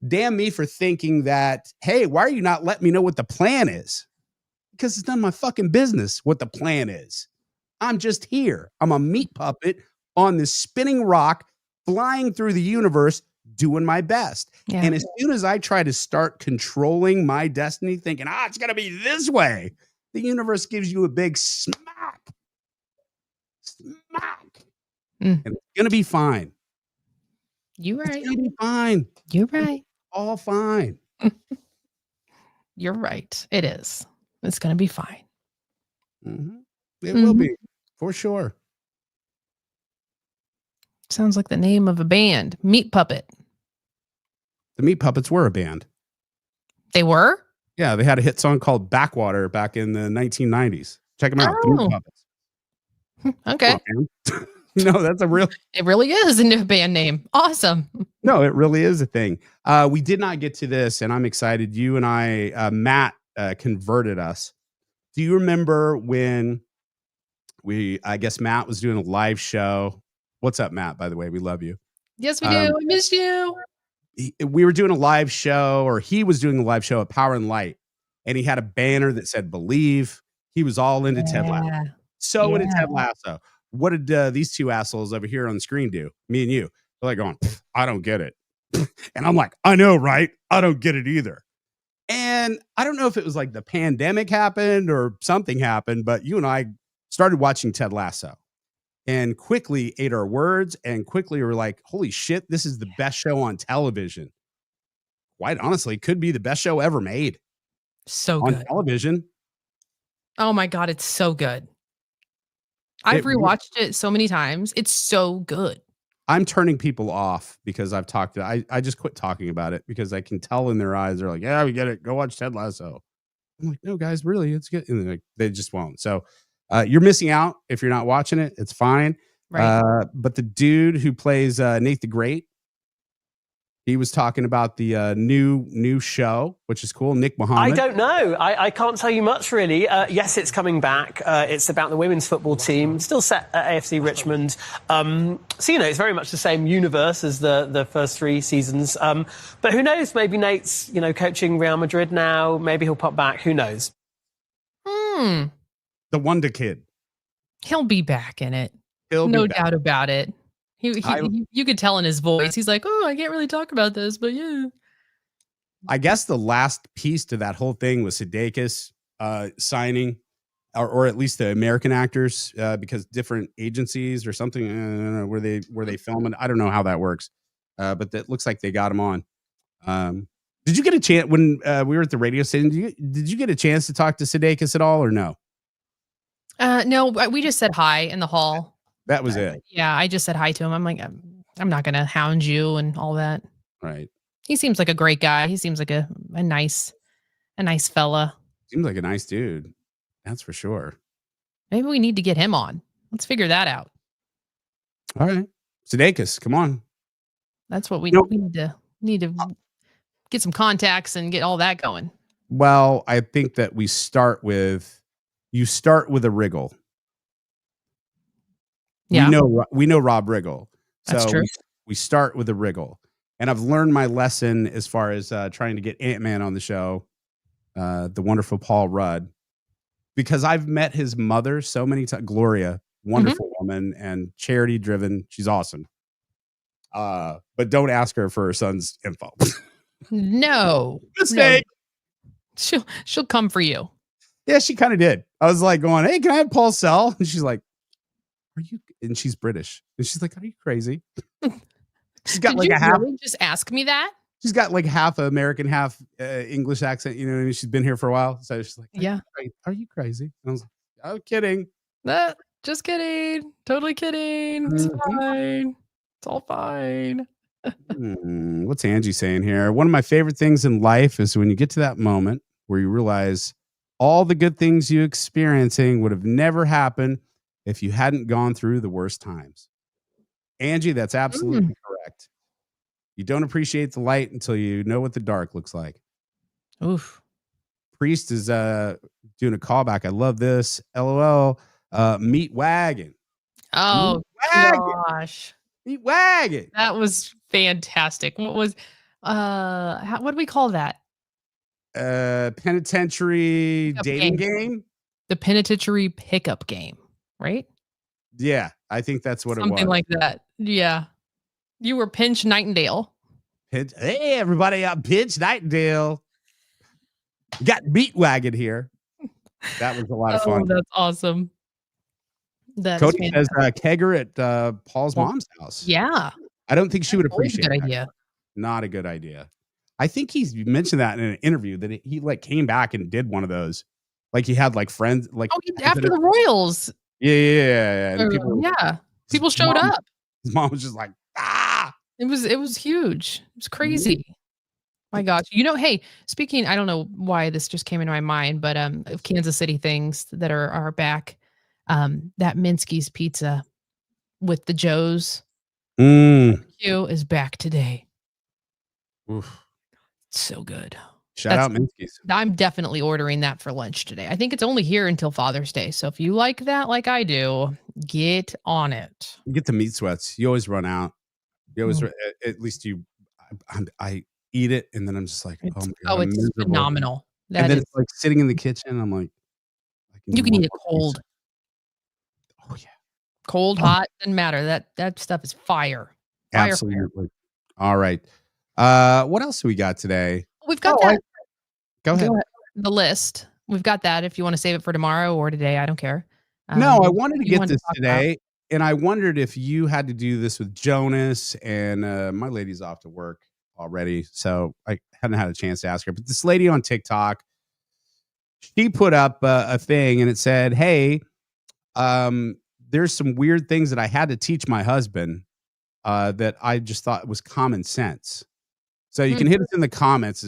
Damn me for thinking that, hey, why are you not letting me know what the plan is? Because it's none of my fucking business what the plan is. I'm just here. I'm a meat puppet on this spinning rock, flying through the universe, doing my best. Yeah. And as soon as I try to start controlling my destiny, thinking, it's going to be this way, the universe gives you a big smack. And it's going to be fine. You're right. It's going to be fine. You're right. It's all fine. You're right. It is. It's going to be fine. It will be, for sure. Sounds like the name of a band, Meat Puppet. The Meat Puppets were a band. They were? Yeah, they had a hit song called Backwater back in the 1990s. Check them out, the Meat Puppets. Okay. No, that's a real. It really is a new band name. Awesome. No, it really is a thing. We did not get to this, and I'm excited. You and I, Matt, converted us. Do you remember when I guess Matt was doing a live show? What's up, Matt? By the way, we love you. Yes, we do. I miss you. We were doing a live show, or he was doing a live show at Power and Light, and he had a banner that said "Believe." He was all into Ted Lasso, into Ted Lasso. What did these two assholes over here on the screen do? Me and you. They're like going, I don't get it. And I'm like, I know, right? I don't get it either. And I don't know if it was like the pandemic happened or something happened, but you and I started watching Ted Lasso and quickly ate our words and quickly were like, holy shit, this is the best show on television. Quite honestly, could be the best show ever made. So on good. television. Oh my God, it's so good. I've rewatched it so many times. It's so good. I'm turning people off because I've talked. I just quit talking about it because I can tell in their eyes. They're like, yeah, we get it. Go watch Ted Lasso. I'm like, no, guys, really, it's good. And like, they just won't. So you're missing out if you're not watching it. It's fine. Right. But the dude who plays Nate the Great, he was talking about the new show, which is cool. Nick Mohammed. I don't know. I can't tell you much, really. Yes, it's coming back. It's about the women's football team, still set at AFC Richmond. So, it's very much the same universe as the first 3 seasons. But who knows? Maybe Nate's, coaching Real Madrid now. Maybe he'll pop back. Who knows? The Wonder Kid. He'll be back in it. No doubt about it. You could tell in his voice. He's like, oh, I can't really talk about this, but yeah. I guess the last piece to that whole thing was Sudeikis signing, or at least the American actors, because different agencies or something, I don't know, were they filming? I don't know how that works, but that looks like they got him on. Did you get a chance when we were at the radio station? Did you get a chance to talk to Sudeikis at all, or no? No, we just said hi in the hall. That was it. Yeah, I just said hi to him. I'm like, I'm not gonna hound you and all that. Right. He seems like a great guy. He seems like a nice fella. Seems like a nice dude. That's for sure. Maybe we need to get him on. Let's figure that out. All right. Sudeikis, come on. That's what we need to get some contacts and get all that going. Well, I think that you start with a wriggle. Yeah. We know Rob Riggle. So That's true. We start with a wriggle. And I've learned my lesson as far as trying to get Ant-Man on the show, the wonderful Paul Rudd, because I've met his mother so many times. Gloria, wonderful woman and charity driven. She's awesome. But don't ask her for her son's info. No. Mistake. No. She'll come for you. Yeah, she kind of did. I was like going, hey, can I have Paul's cell? And she's like, are you? And she's British. And she's like, are you crazy? She's got Did like a half. Really just ask me that? She's got like half American, half English accent. You know what I mean? She's been here for a while. So she's like, yeah. Are you crazy? And I was like, oh, kidding. Just kidding. Totally kidding. It's fine. It's all fine. What's Angie saying here? One of my favorite things in life is when you get to that moment where you realize all the good things you're experiencing would have never happened if you hadn't gone through the worst times. Angie, that's absolutely correct. You don't appreciate the light until you know what the dark looks like. Oof. Priest is doing a callback. I love this. LOL. Meat Wagon. Oh, gosh. Meat Wagon. That was fantastic. What was what do we call that? Penitentiary dating game. The penitentiary pickup game, right? Yeah, I think that's what it was. Something like that. Yeah. You were Pinch Nightingale. Hey, everybody, I'm Pinch Nightingale. Got Meat Wagon here. That was a lot of fun. Oh, that's awesome. Cody says kegger at Paul's mom's house. Yeah. I don't think she would appreciate it. Good idea. Not a good idea. I think he's mentioned that in an interview that he like came back and did one of those. Like he had like friends like after the Royals. Yeah. And people showed up. His mom was just like, It was huge. It was crazy. My gosh. Hey, speaking, I don't know why this just came into my mind, but of Kansas City things that are back. That Minsky's pizza with the Joe's Mm. barbecue is back today. Oof. So good. Shout out Minsky's. I'm definitely ordering that for lunch today. I think it's only here until Father's Day. So if you like that like I do, get on it. You get the meat sweats. You always run out. You always, Mm. at least I eat it and then I'm just like, oh my God, I'm it's miserable. phenomenal. And then it's like sitting in the kitchen. I'm like, you can eat it cold. Oh yeah. Cold, hot, doesn't matter. That stuff is fire. Absolutely. All right. What else do we got today? We've got that. Go ahead. The list. We've got that if you want to save it for tomorrow or today. I don't care. No, I wanted to you get this today. And I wondered if you had to do this with Jonas, and my lady's off to work already. So I hadn't had a chance to ask her. But this lady on TikTok, she put up a thing and it said, hey, there's some weird things that I had to teach my husband that I just thought was common sense. So you can hit us in the comments,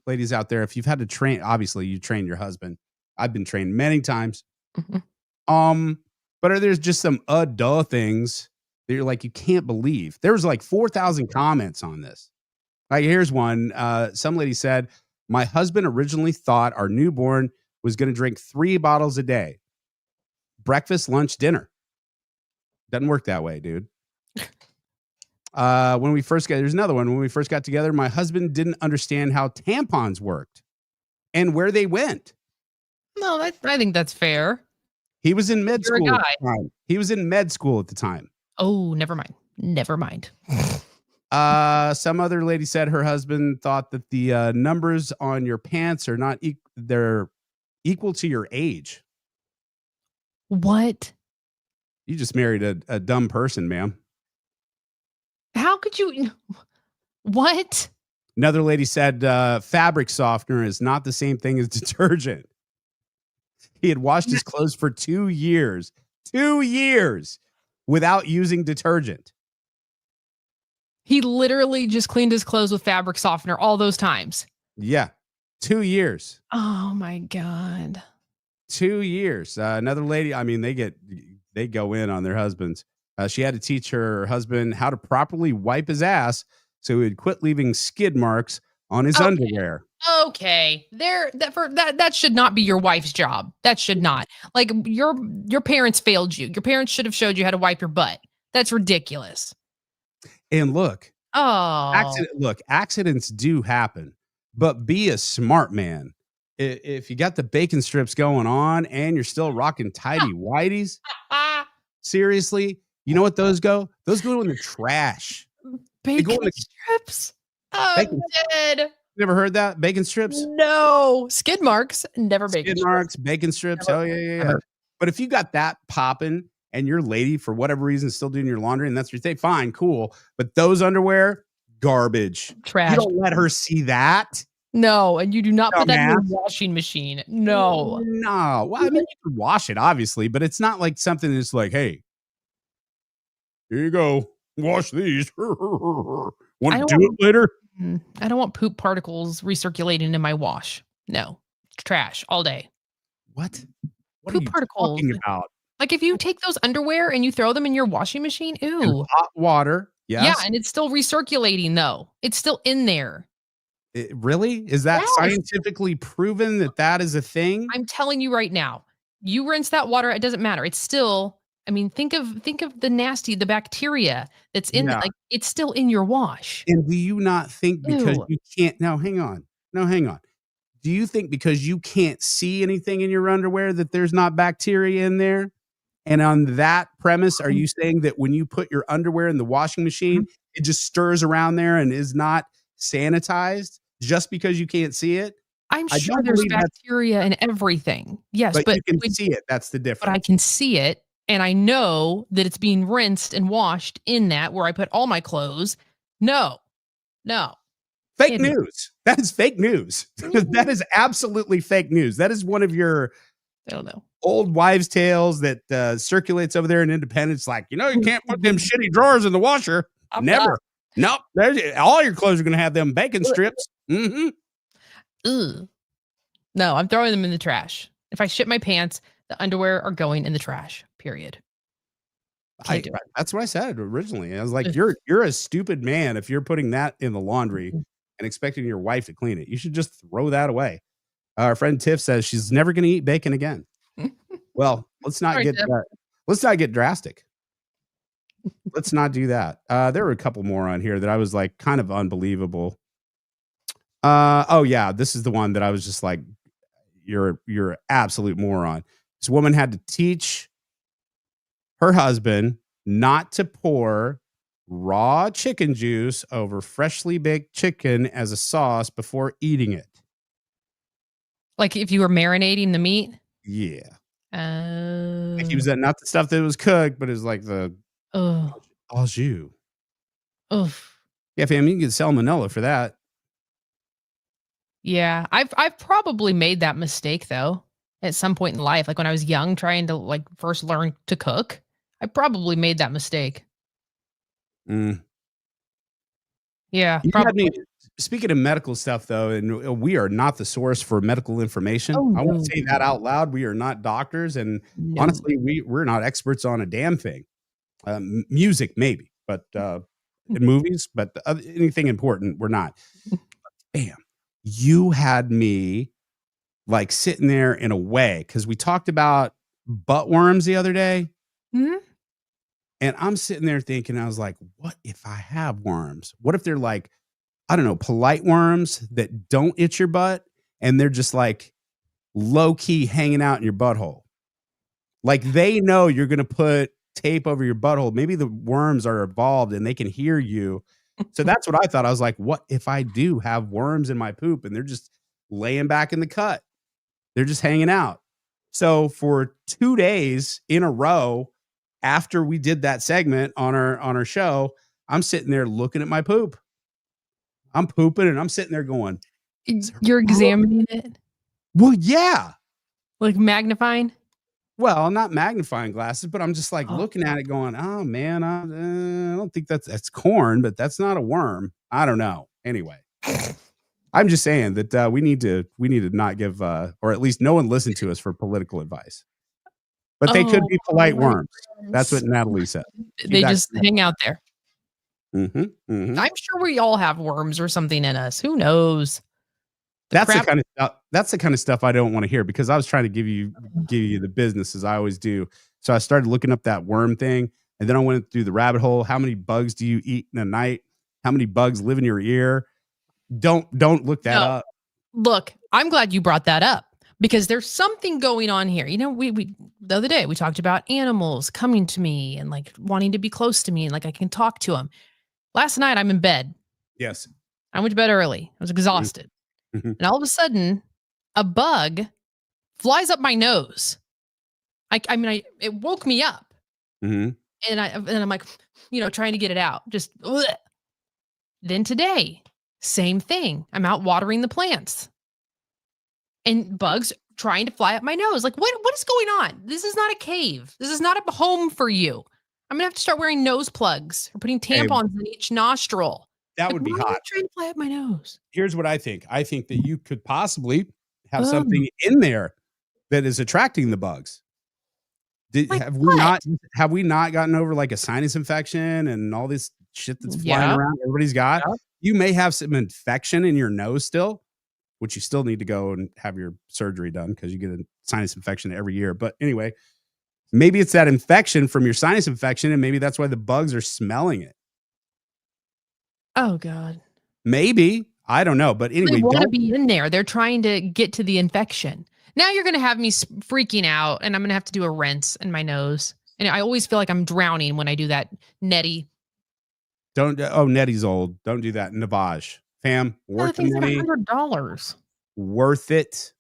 ladies out there. If you've had to train, obviously you train your husband. I've been trained many times. But there's just some duh things that you're like, you can't believe. There was like 4,000 comments on this. Like, here's one. Some lady said, my husband originally thought our newborn was going to drink 3 bottles a day. Breakfast, lunch, dinner. Doesn't work that way, dude. When we first got, there's another one. When we first got together, my husband didn't understand how tampons worked and where they went. No, I think that's fair. He was in med school. A guy. He was in med school at the time. Oh, never mind. Never mind. Some other lady said her husband thought that the numbers on your pants are not they're equal to your age. What? You just married a dumb person, ma'am. How could you? What? Another lady said fabric softener is not the same thing as detergent. He had washed his clothes for 2 years. 2 years without using detergent. He literally just cleaned his clothes with fabric softener all those times. Yeah. 2 years. Oh my God. 2 years. Another lady, I mean, they go in on their husbands. She had to teach her husband how to properly wipe his ass so he would quit leaving skid marks on his underwear. Okay. That should not be your wife's job. That should not. Like your parents failed you. Your parents should have showed you how to wipe your butt. That's ridiculous. And look, Oh, accidents do happen, but be a smart man. If you got the bacon strips going on and you're still rocking tidy whities, seriously, you know what those go? Those go in the trash. bacon strips. Oh, Bacon- dead. Never heard that? Bacon strips? No. Skid marks. Never bacon Skid marks, bacon strips. Never. Oh, yeah. But if you got that popping and your lady, for whatever reason, is still doing your laundry and that's your thing, fine, cool. But those underwear, garbage. Trash. You don't let her see that. No, and you do not put that in Dumbass. the washing machine. No. No. Well, I mean, you can wash it, obviously, but it's not like something that's like, hey, here you go. Wash these. Want to do it later? I don't want poop particles recirculating in my wash. No. Trash all day. What? What Poop are you particles. talking about? Like if you take those underwear and you throw them in your washing machine, ew. In hot water. Yes. Yeah, and it's still recirculating though. It's still in there. Really? Is that Yes. scientifically proven that is a thing? I'm telling you right now. You rinse that water, it doesn't matter. It's still, I mean, think of the bacteria that's in Yeah. like it's still in your wash. And do you not think because Ew. you can't now hang on. Do you think because you can't see anything in your underwear that there's not bacteria in there? And on that premise, are you saying that when you put your underwear in the washing machine, it just stirs around there and is not sanitized just because you can't see it? I'm I sure don't there's believe that's- bacteria in everything. Yes, But but you can see it. That's the difference. but I can see it and I know that it's being rinsed and washed in that where I put all my clothes. No. Fake Idiot. news. That is fake news. That is absolutely fake news. That is one of your I don't know. old wives' tales that circulates over there in Independence. Like, you can't put them shitty drawers in the washer. I'm Never. Nope. All your clothes are going to have them bacon strips. Mm-hmm. Ugh. No, I'm throwing them in the trash. If I shit my pants, the underwear are going in the trash. Period. Can't do it. That's what I said originally. I was like, you're a stupid man if you're putting that in the laundry and expecting your wife to clean it. You should just throw that away. Our friend Tiff says she's never going to eat bacon again. Well, let's not get drastic. Let's not do that. There were a couple more on here that I was like kind of unbelievable. Oh yeah, this is the one that I was just like, you're an absolute moron. This woman had to teach her husband not to pour raw chicken juice over freshly baked chicken as a sauce before eating it. Like if you were marinating the meat? Yeah. Like he was not the stuff that was cooked, but it was like the au jus. Yeah, fam, you can get salmonella for that. Yeah, I've probably made that mistake though at some point in life. Like when I was young, trying to like first learn to cook, I probably made that mistake. Yeah, probably. Speaking of medical stuff, though, and we are not the source for medical information. Oh, I want to say that out loud. We are not doctors, and honestly, we're not experts on a damn thing. Music, maybe, but in movies, but anything important, we're not. Bam, you had me like sitting there in a way because we talked about butt worms the other day. And I'm sitting there thinking, I was like, what if I have worms? What if they're like, I don't know, polite worms that don't itch your butt and they're just like low key hanging out in your butthole? Like they know you're going to put tape over your butthole. Maybe the worms are evolved and they can hear you. So that's what I thought. I was like, what if I do have worms in my poop and they're just laying back in the cut? They're just hanging out. So for 2 days in a row, after we did that segment on our show, I'm sitting there looking at my poop. I'm pooping and I'm sitting there going, you're examining it? Well, yeah. Like magnifying? Well, not magnifying glasses, but I'm just like looking at it going, oh man, I don't think that's corn, but that's not a worm. I don't know. Anyway, I'm just saying that we need to not give, or at least no one listen to us for political advice. But they could be polite worms. That's what Natalie said. They just hang out there. I'm sure we all have worms or something in us. Who knows? That's the kind of stuff I don't want to hear because I was trying to give you the business as I always do. So I started looking up that worm thing, and then I went through the rabbit hole. How many bugs do you eat in a night? How many bugs live in your ear? Don't look that up. Look, I'm glad you brought that up. Because there's something going on here. You know, we the other day we talked about animals coming to me and like wanting to be close to me and like I can talk to them. Last night I'm in bed. Yes. I went to bed early. I was exhausted. And all of a sudden, a bug flies up my nose. It woke me up. And I'm like, trying to get it out. Just ugh. Then today, same thing. I'm out watering the plants. And bugs trying to fly up my nose. Like, what is going on? This is not a cave. This is not a home for you. I'm going to have to start wearing nose plugs or putting tampons in each nostril. That would be hot. Trying to fly up my nose. Here's what I think. I think that you could possibly have something in there that is attracting the bugs. Have we not gotten over like a sinus infection and all this shit that's flying around? Everybody's got. Yeah. You may have some infection in your nose still, which you still need to go and have your surgery done because you get a sinus infection every year. But anyway, maybe it's that infection from your sinus infection, and maybe that's why the bugs are smelling it. Oh, God. Maybe. I don't know. But anyway. They want to be in there. They're trying to get to the infection. Now you're going to have me freaking out, and I'm going to have to do a rinse in my nose. And I always feel like I'm drowning when I do that Nettie. Nettie's old. Don't do that. Navage. Fam, worth the money. $100. Worth it.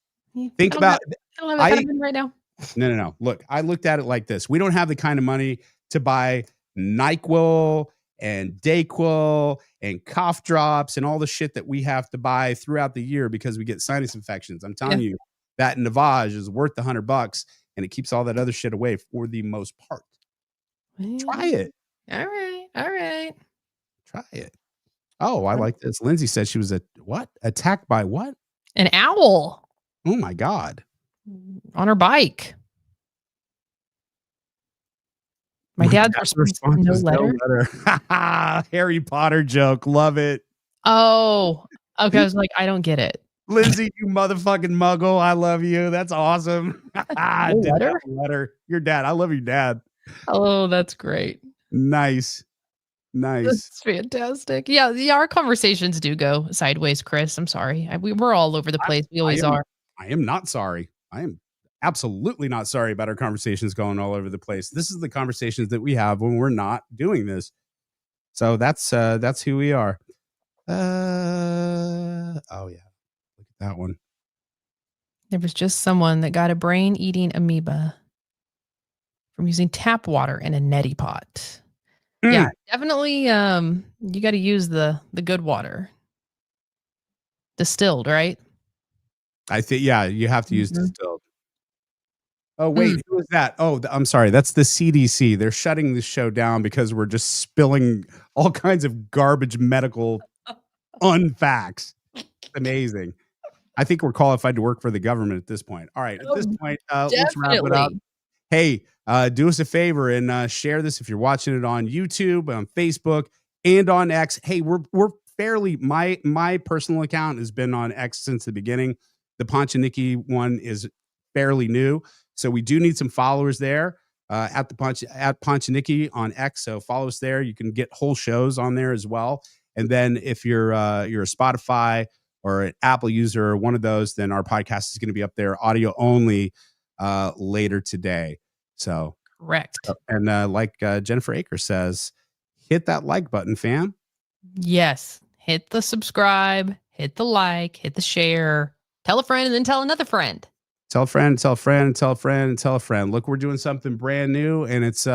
Think about it. I don't have it right now. No. Look, I looked at it like this. We don't have the kind of money to buy NyQuil and DayQuil and cough drops and all the shit that we have to buy throughout the year because we get sinus infections. I'm telling you, that Navage is worth the $100 and it keeps all that other shit away for the most part. Try it. All right. Try it. Oh, I like this. Lindsay said she was attacked by what? An owl. Oh my God. On her bike. My dad's response, no letter. Harry Potter joke. Love it. Oh, okay. I was like, I don't get it. Lindsay, you motherfucking muggle. I love you. That's awesome. No letter? Letter. Your dad. I love your dad. Oh, that's great. Nice. That's fantastic. Yeah, our conversations do go sideways, Chris. I'm sorry. We're all over the place. We always are. I am not sorry. I am absolutely not sorry about our conversations going all over the place. This is the conversations that we have when we're not doing this. So that's who we are. Oh yeah. Look at that one. There was just someone that got a brain-eating amoeba from using tap water in a neti pot. Yeah, definitely. You got to use the good water, distilled, right? I think you have to use distilled. Oh wait, who is that? Oh, I'm sorry. That's the CDC. They're shutting the show down because we're just spilling all kinds of garbage medical unfacts. Amazing. I think we're qualified to work for the government at this point. All right, at this point, let's wrap it up. Hey, do us a favor and share this if you're watching it on YouTube, on Facebook, and on X. Hey, we're fairly my personal account has been on X since the beginning. The Ponch and Nikki one is fairly new, so we do need some followers there at Ponch and Nikki on X. So follow us there. You can get whole shows on there as well. And then if you're a Spotify or an Apple user or one of those, then our podcast is going to be up there audio only later today. So correct. And like Jennifer Akers says, hit that like button, fam. Yes. Hit the subscribe, hit the like, hit the share, tell a friend, and then tell another friend. Tell a friend, tell a friend, tell a friend, tell a friend. Look, we're doing something brand new, and it's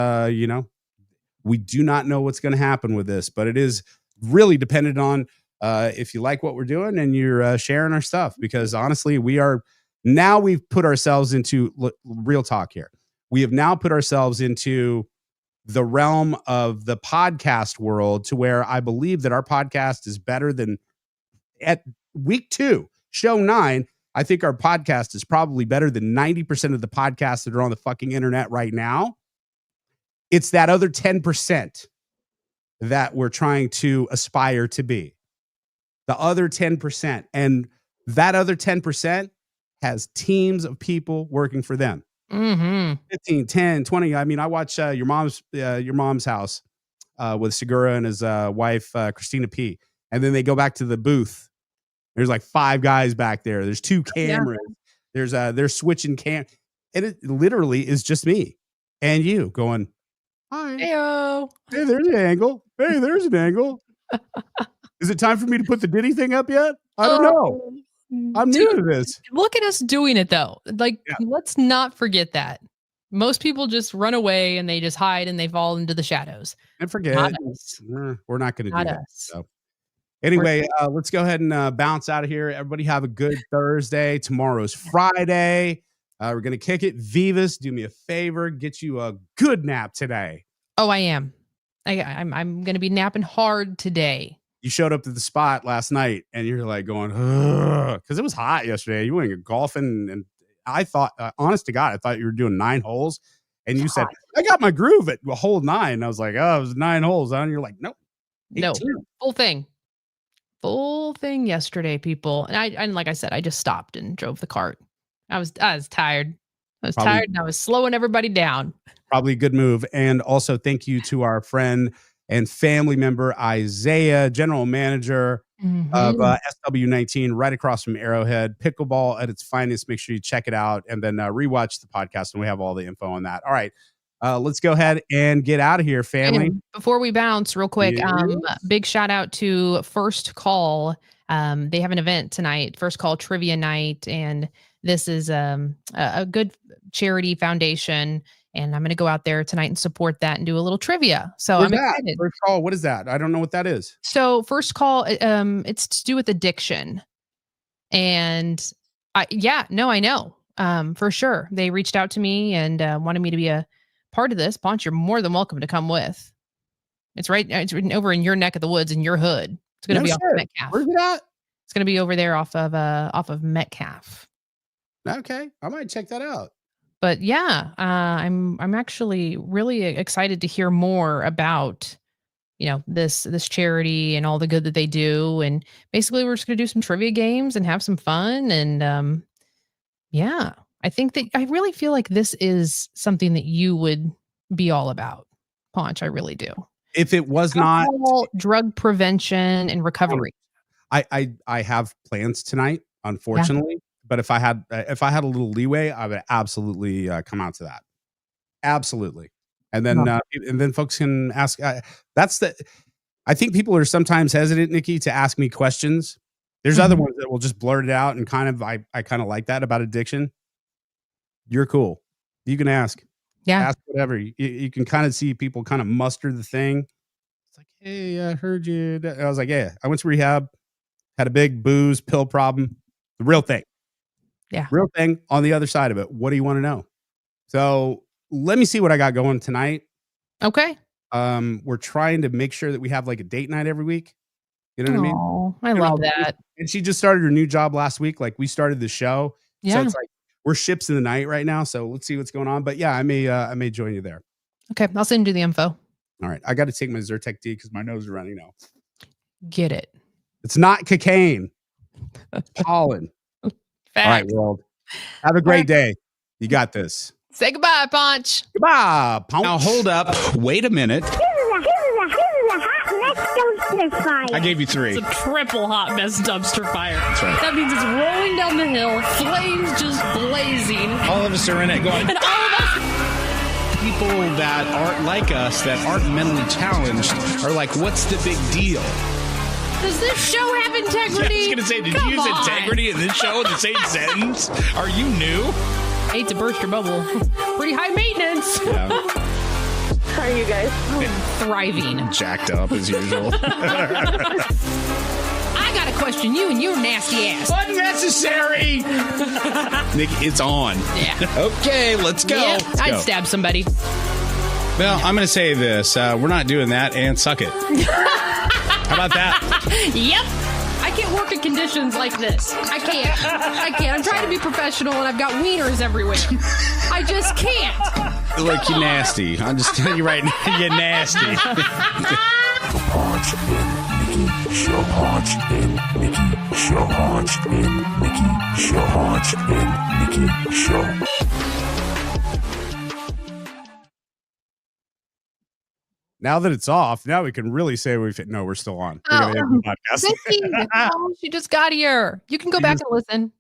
we do not know what's going to happen with this, but it is really dependent on if you like what we're doing and you're sharing our stuff, because honestly, we've put ourselves into real talk here. We have now put ourselves into the realm of the podcast world to where I believe that our podcast is better than at week 2, show 9. I think our podcast is probably better than 90% of the podcasts that are on the fucking internet right now. It's that other 10% that we're trying to aspire to be. The other 10%. And that other 10% has teams of people working for them. 15, 10, 20. I mean, I watch your mom's house with Segura and his wife, Christina P. And then they go back to the booth. There's like 5 guys back there. There's 2 cameras. Yeah. They're switching and it literally is just me and you going, hi. Heyo. Hey, there's an angle. Hey, there's an angle. Is it time for me to put the Diddy thing up yet? I don't know. I'm new to this. Look at us doing it though. Like, let's not forget that. Most people just run away and they just hide and they fall into the shadows. And forget Not it. us. We're not going to do Not that. us. So anyway, let's go ahead and bounce out of here. Everybody have a good Thursday. Tomorrow's Friday. We're going to kick it. Vivas, do me a favor. Get you a good nap today. Oh, I am. I'm going to be napping hard today. You showed up to the spot last night and you're like going, because it was hot yesterday. You went golfing, and I thought, honest to God, I thought you were doing 9 holes. And you said, I got my groove at hole 9. And I was like, oh, it was 9 holes. And you're like, nope. 18. No, full thing yesterday, people. And like I said, I just stopped and drove the cart. I was tired. I was tired and I was slowing everybody down. Probably a good move. And also thank you to our friend and family member, Isaiah, general manager of SW19, right across from Arrowhead. Pickleball at its finest. Make sure you check it out and then rewatch the podcast, and we have all the info on that. All right. Let's go ahead and get out of here, family. And before we bounce real quick, big shout out to First Call. They have an event tonight, First Call Trivia Night, and this is a good charity foundation. And I'm going to go out there tonight and support that and do a little trivia. So I'm excited. First Call, what is that? I don't know what that is. So First Call, it's to do with addiction. And I know. For sure. They reached out to me and wanted me to be a part of this. Ponch, you're more than welcome to come with. It's written over in your neck of the woods in your hood. It's going to be off of Metcalf. Where's it at? It's going to be over there off of Metcalf. Okay. I might check that out. But yeah, I'm actually really excited to hear more about this charity and all the good that they do. And basically, we're just gonna do some trivia games and have some fun. And yeah, I think that I really feel like this is something that you would be all about, Ponch. I really do. If it was not Alcohol, drug prevention and recovery. I have plans tonight, unfortunately. But if I had a little leeway, I would absolutely come out to that. Absolutely. And then folks can ask. I think people are sometimes hesitant, Nikki, to ask me questions. There's other ones that will just blurt it out, and I kind of like that about addiction. You're cool. You can ask. Yeah. Ask whatever. You can kind of see people kind of muster the thing. It's like, hey, I heard you. I was like, yeah, I went to rehab, had a big booze pill problem. The real thing. Yeah. Real thing on the other side of it. What do you want to know? So let me see what I got going tonight. Okay. We're trying to make sure that we have like a date night every week. You know what I mean? Oh, I love that. And she just started her new job last week. Like we started the show. Yeah. So it's like we're ships in the night right now. So let's see what's going on. But yeah, I may join you there. Okay. I'll send you the info. All right. I got to take my Zyrtec D because my nose is running now. Get it. It's not cocaine. Pollen. Facts. All right, world. Have a great day. You got this. Say goodbye, Ponch. Goodbye, Ponch. Now hold up. Wait a minute. I gave you 3. It's a triple hot mess dumpster fire. That's right. That means it's rolling down the hill, flames just blazing. All of us are in it going. And all of us. People that aren't like us, that aren't mentally challenged, are like, what's the big deal? Does this show have integrity? I was going to say, did Come you use on. integrity in this show in the same sentence? Are you new? Hate to burst your bubble. Pretty high maintenance. Yeah. How are you guys? Thriving. Jacked up as usual. I got to question you and your nasty ass. Unnecessary. Nick, it's on. Yeah. Okay, let's go. Yeah, Let's I'd go. stab somebody. Well, I'm going to say this. We're not doing that, and suck it. How about that? Yep. I can't work in conditions like this. I can't. I'm trying to be professional and I've got wieners everywhere. I just can't. Look, you're nasty. I'm just telling you right now, you're nasty. Ponch and Nikki Show. Ponch and Nikki Show. Ponch and Nikki Show. Ponch and Nikki Show. Now that it's off, now we can really say we're still on. We're gonna end the podcast. Nikki, she just got here. You can go back and listen.